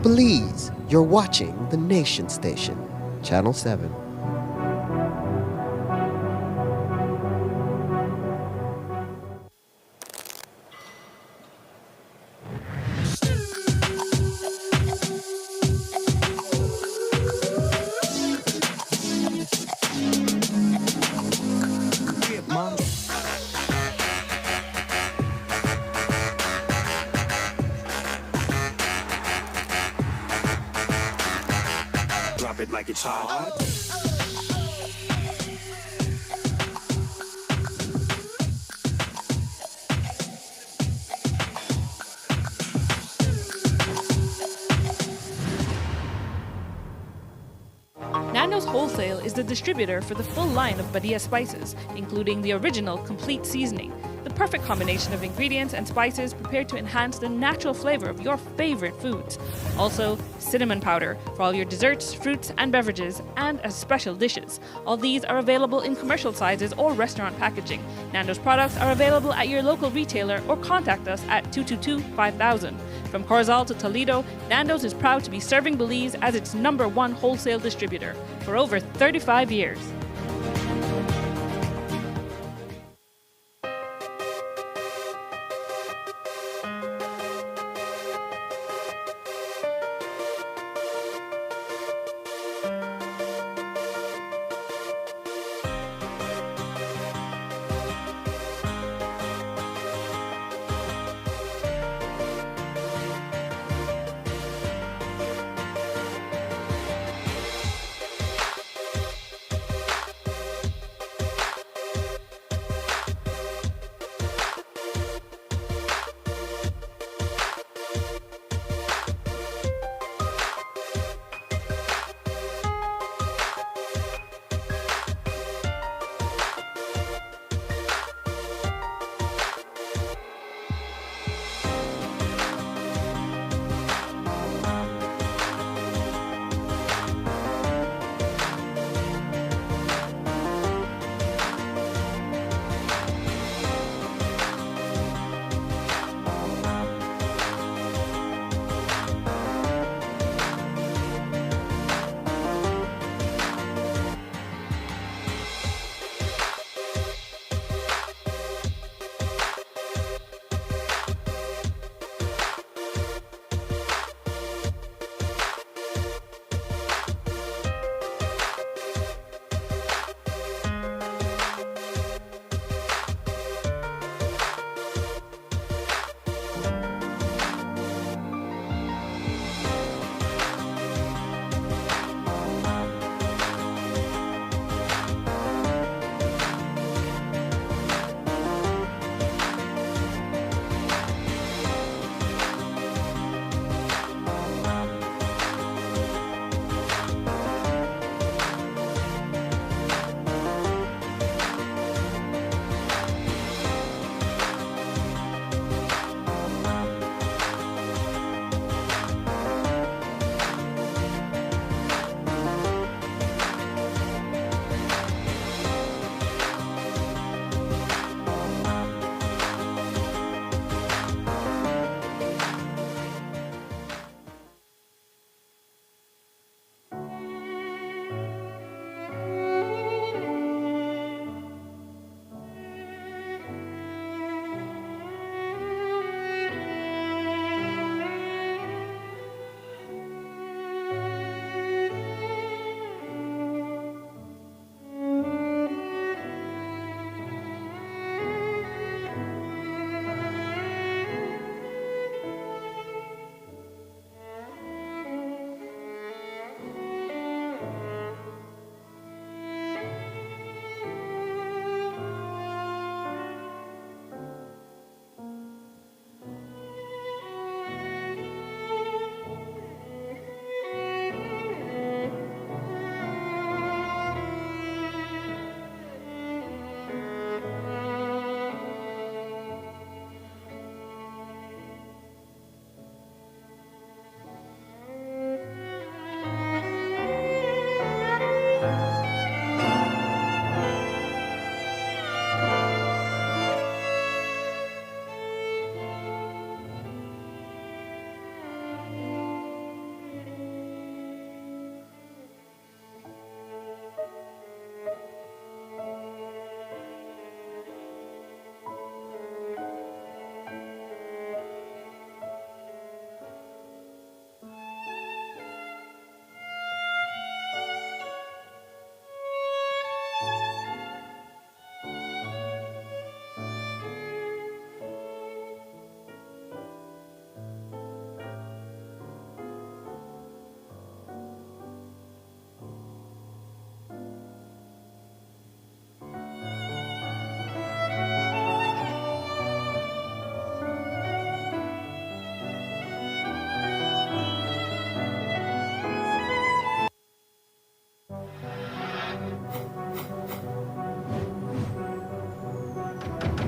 Please, you're watching the Nation Station, Channel 7. Drop it like it's hot. Nando's Wholesale is the distributor for the full line of Badia spices, including the original complete seasoning, the perfect combination of ingredients and spices prepared to enhance the natural flavor of your favorite foods. Also, cinnamon powder for all your desserts, fruits, and beverages, and as special dishes. All these are available in commercial sizes or restaurant packaging. Nando's products are available at your local retailer or contact us at 222-5000. From Corzal to Toledo, Nando's is proud to be serving Belize as its #1 wholesale distributor for over 35 years.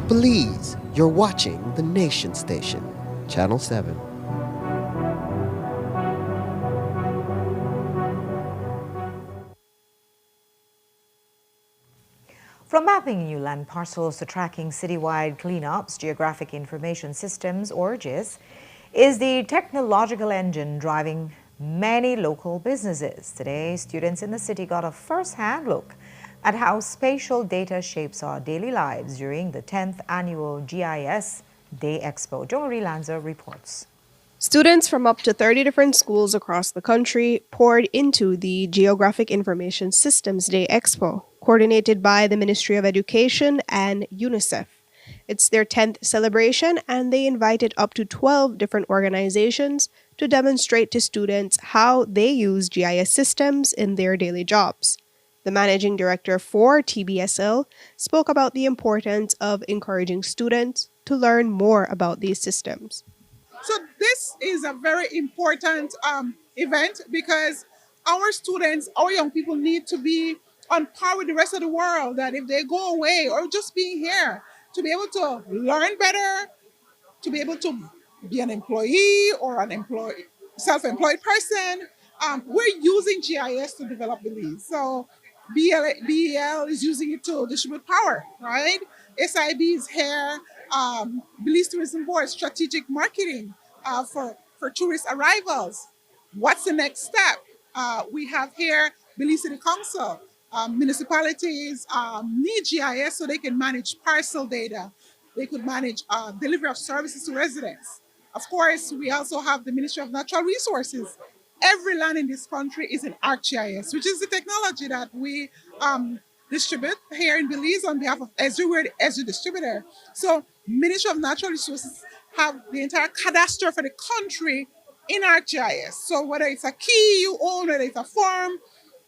Belize, you're watching the Nation Station, Channel 7. From mapping new land parcels to tracking citywide cleanups, Geographic Information Systems, or GIS, is the technological engine driving many local businesses. Today, students in the city got a first-hand look at how spatial data shapes our daily lives during the 10th annual GIS Day Expo. Jo Marie Lanza reports. Students from up to 30 different schools across the country poured into the Geographic Information Systems Day Expo, coordinated by the Ministry of Education and UNICEF. It's their 10th celebration, and they invited up to 12 different organizations to demonstrate to students how they use GIS systems in their daily jobs. The managing director for TBSL spoke about the importance of encouraging students to learn more about these systems. So this is a very important event because our students, our young people need to be on par with the rest of the world, that if they go away or just being here, to be able to learn better, to be able to be an employee or an employee, self-employed person. We're using GIS to develop Belize. So BEL is using it to distribute power, right? SIB is here. Belize Tourism Board, strategic marketing for tourist arrivals. What's the next step? We have here Belize City Council. Municipalities need GIS so they can manage parcel data. They could manage delivery of services to residents. Of course, we also have the Ministry of Natural Resources. Every land in this country is in ArcGIS, which is the technology that we distribute here in Belize on behalf of Esri. We're the Esri distributor. So Ministry of Natural Resources have the entire cadastre for the country in ArcGIS. So whether it's a key you own, whether it's a farm,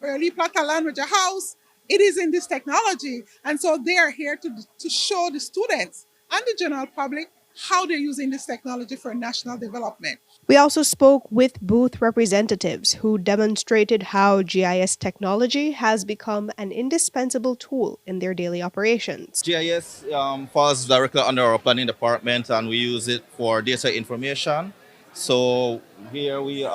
or a plot of land with your house, it is in this technology. And so they are here to show the students and the general public how they're using this technology for national development. We also spoke with booth representatives who demonstrated how GIS technology has become an indispensable tool in their daily operations. GIS falls directly under our planning department, and we use it for data information. So here we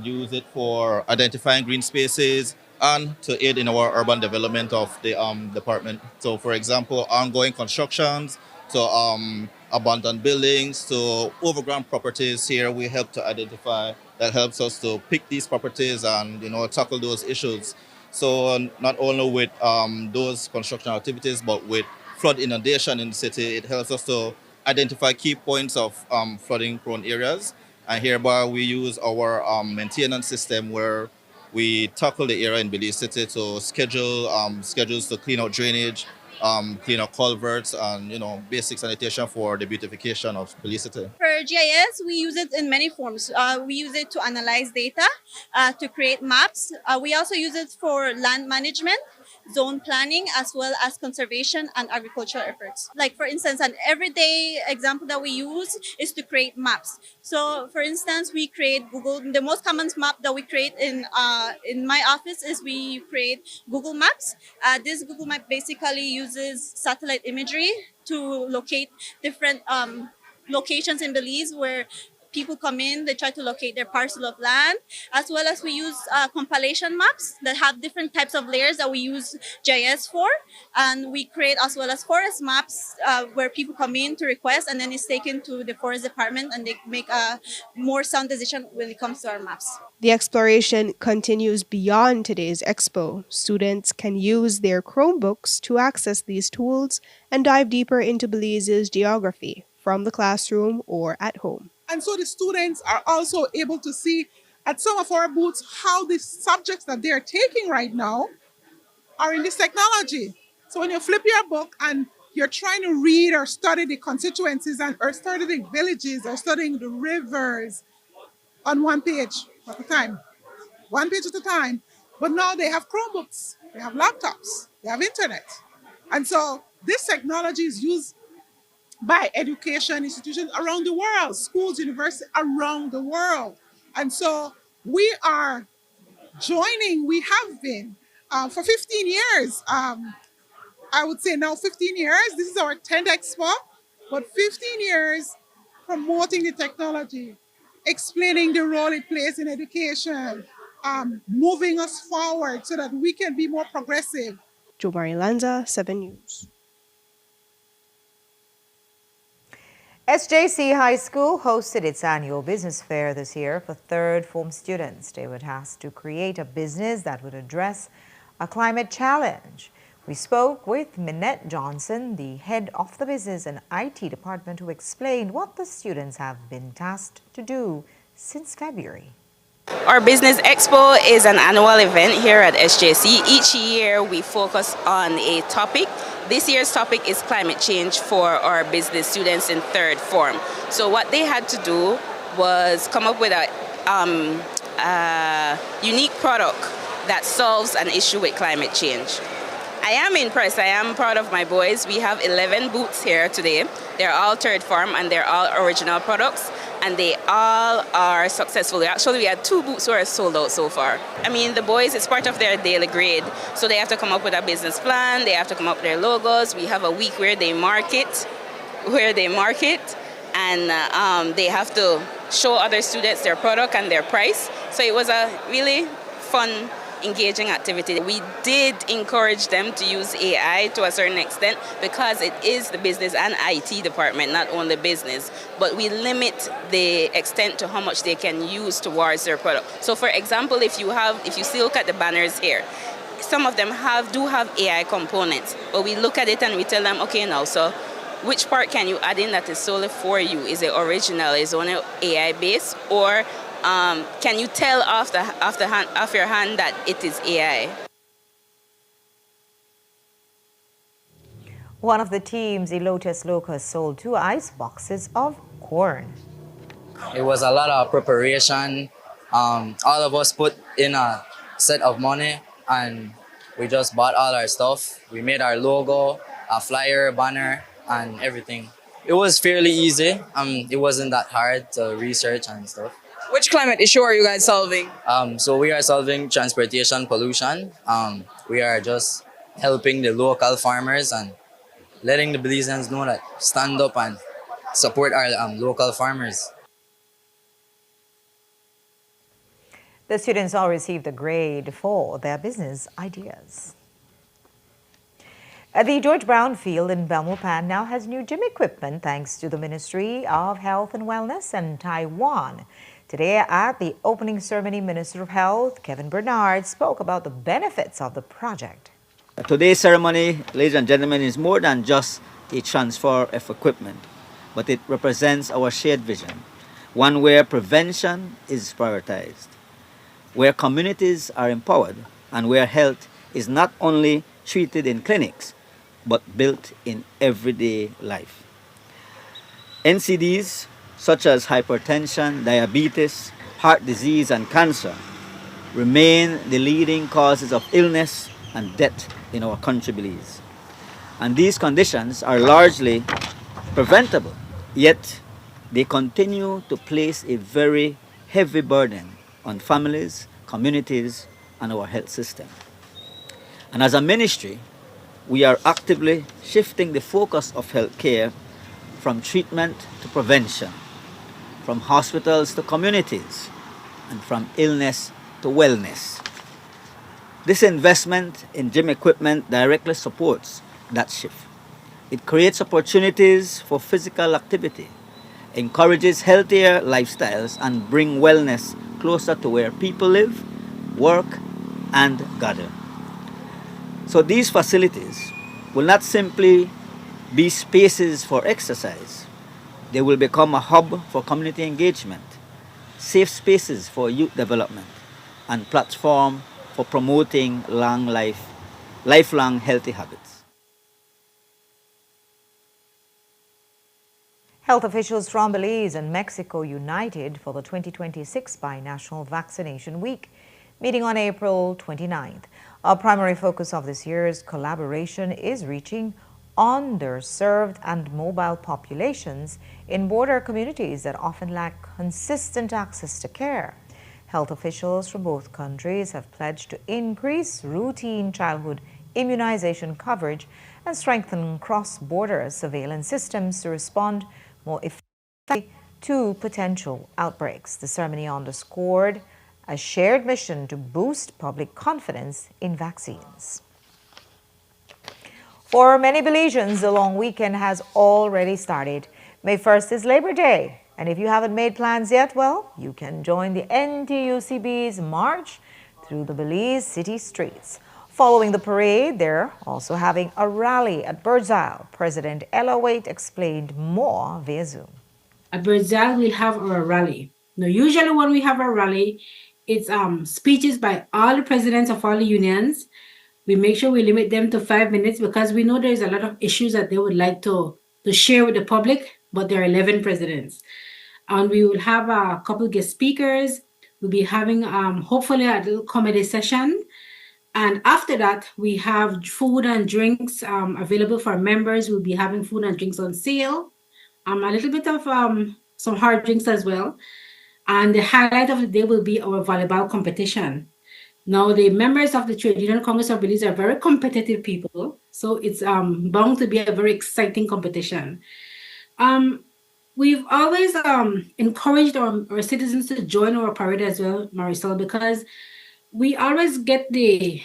use it for identifying green spaces and to aid in our urban development of the department. So for example, ongoing constructions, to abandoned buildings, to overground properties. Here we help to identify, that helps us to pick these properties and tackle those issues. So not only with those construction activities, but with flood inundation in the city, it helps us to identify key points of flooding prone areas. And hereby we use our maintenance system where we tackle the area in Belize City to schedules to clean out drainage, clean up culverts, and basic sanitation for the beautification of Belize City. For GIS, we use it in many forms. We use it to analyze data, to create maps. We also use it for land management, zone planning, as well as conservation and agricultural efforts. Like for instance, an everyday example that we use is to create maps. So for instance, we create Google. The most common map that we create in my office is we create Google Maps. This Google Map basically uses satellite imagery to locate different locations in Belize where people come in, they try to locate their parcel of land, as well as we use compilation maps that have different types of layers that we use GIS for. And we create as well as forest maps where people come in to request, and then it's taken to the forest department and they make a more sound decision when it comes to our maps. The exploration continues beyond today's expo. Students can use their Chromebooks to access these tools and dive deeper into Belize's geography from the classroom or at home. And so the students are also able to see at some of our booths how the subjects that they're taking right now are in this technology. So when you flip your book and you're trying to read or study the constituencies or study the villages or studying the rivers on one page at a time, one page at a time. But now they have Chromebooks, they have laptops, they have internet. And so this technology is used by education institutions around the world, schools, universities around the world. And so we are joining, we have been for 15 years. I would say now 15 years. This is our 10th expo. But 15 years promoting the technology, explaining the role it plays in education, moving us forward so that we can be more progressive. Jomari Lanza, 7 News. SJC High School hosted its annual business fair this year for third form students. They were tasked to create a business that would address a climate challenge. We spoke with Minette Johnson, the head of the business and IT department, who explained what the students have been tasked to do since February. Our Business Expo is an annual event here at SJC. Each year we focus on a topic. This year's topic is climate change for our business students in third form. So what they had to do was come up with a unique product that solves an issue with climate change. I am impressed. I am proud of my boys. We have 11 booths here today. They're all third form and they're all original products, and they all are successful. Actually, we had 2 booths who are sold out so far. I mean, the boys, it's part of their daily grade, so they have to come up with a business plan, they have to come up with their logos. We have a week where they market, and they have to show other students their product and their price. So it was a really fun, engaging activity. We did encourage them to use AI to a certain extent because it is the business and IT department, not only business, but we limit the extent to how much they can use towards their product. So for example, if you still look at the banners here, some of them do have AI components, but we look at it and we tell them, okay, now, so which part can you add in that is solely for you? Is it original? Is it only AI based? Or can you tell off your hand that it is AI? One of the teams, Elotes Locus, sold 2 ice boxes of corn. It was a lot of preparation. All of us put in a set of money and we just bought all our stuff. We made our logo, a flyer, banner, and everything. It was fairly easy. It wasn't that hard to research and stuff. Which climate issue are you guys solving? So we are solving transportation pollution. We are just helping the local farmers and letting the Belizeans know that stand up and support our local farmers. The students all received a grade for their business ideas. The George Brown Field in Belmopan now has new gym equipment thanks to the Ministry of Health and Wellness and Taiwan. Today at the opening ceremony, Minister of Health, Kevin Bernard, spoke about the benefits of the project. Today's ceremony, ladies and gentlemen, is more than just a transfer of equipment, but it represents our shared vision, one where prevention is prioritized, where communities are empowered, and where health is not only treated in clinics, but built in everyday life. NCDs such as hypertension, diabetes, heart disease, and cancer remain the leading causes of illness and death in our country, Belize. And these conditions are largely preventable, yet they continue to place a very heavy burden on families, communities, and our health system. And as a ministry, we are actively shifting the focus of healthcare from treatment to prevention, from hospitals to communities, and from illness to wellness. This investment in gym equipment directly supports that shift. It creates opportunities for physical activity, encourages healthier lifestyles, and brings wellness closer to where people live, work, and gather. So these facilities will not simply be spaces for exercise. They will become a hub for community engagement, safe spaces for youth development, and platform for promoting lifelong healthy habits. Health officials from Belize and Mexico united for the 2026 Binational Vaccination Week, meeting on April 29th. Our primary focus of this year's collaboration is reaching underserved and mobile populations in border communities that often lack consistent access to care. Health officials from both countries have pledged to increase routine childhood immunization coverage and strengthen cross-border surveillance systems to respond more effectively to potential outbreaks. The ceremony underscored a shared mission to boost public confidence in vaccines. For many Belizeans, the long weekend has already started. May 1st is Labor Day, and if you haven't made plans yet, well, you can join the NTUCB's march through the Belize city streets. Following the parade, they're also having a rally at Birds Isle. President Ella Waite explained more via Zoom. At Birds Isle, we have our rally. Now, usually when we have our rally, it's speeches by all the presidents of all the unions. We make sure we limit them to 5 minutes because we know there's a lot of issues that they would like to share with the public, but there are 11 presidents. And we will have a couple guest speakers. We'll be having hopefully a little comedy session. And after that, we have food and drinks available for members. We'll be having food and drinks on sale. A little bit of some hard drinks as well. And the highlight of the day will be our volleyball competition. Now, the members of the Trade Union Congress of Belize are very competitive people, so it's bound to be a very exciting competition. We've always encouraged our citizens to join our parade as well, Marisol, because we always get the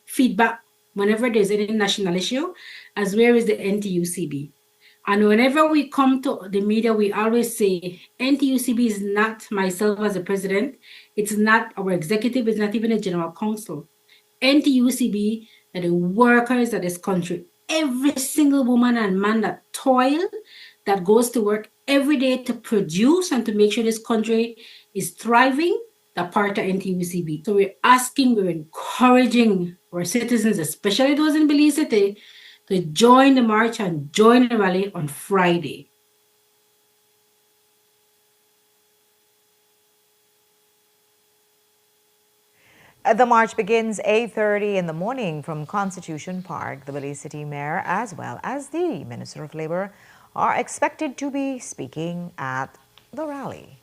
feedback whenever there's any national issue, as where is the NTUCB. And whenever we come to the media, we always say NTUCB is not myself as a president. It's not our executive. It's not even a general counsel. NTUCB are the workers of this country. Every single woman and man that toil, that goes to work every day to produce and to make sure this country is thriving, they're part of NTUCB. So we're encouraging our citizens, especially those in Belize City, to join the march and join the rally on Friday. The march begins 8:30 in the morning from Constitution Park. The Belize City Mayor, as well as the Minister of Labor, are expected to be speaking at the rally.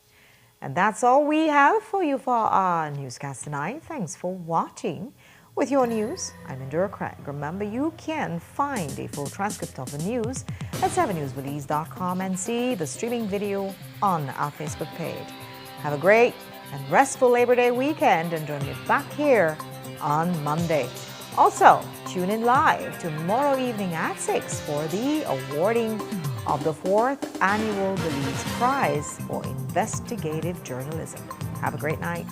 And that's all we have for you for our newscast tonight. Thanks for watching. With your news, I'm Indira Craig. Remember, you can find a full transcript of the news at 7newsbelize.com and see the streaming video on our Facebook page. Have a great and restful Labor Day weekend and join me back here on Monday. Also, tune in live tomorrow evening at 6 for the awarding of the 4th Annual Belize Prize for Investigative Journalism. Have a great night.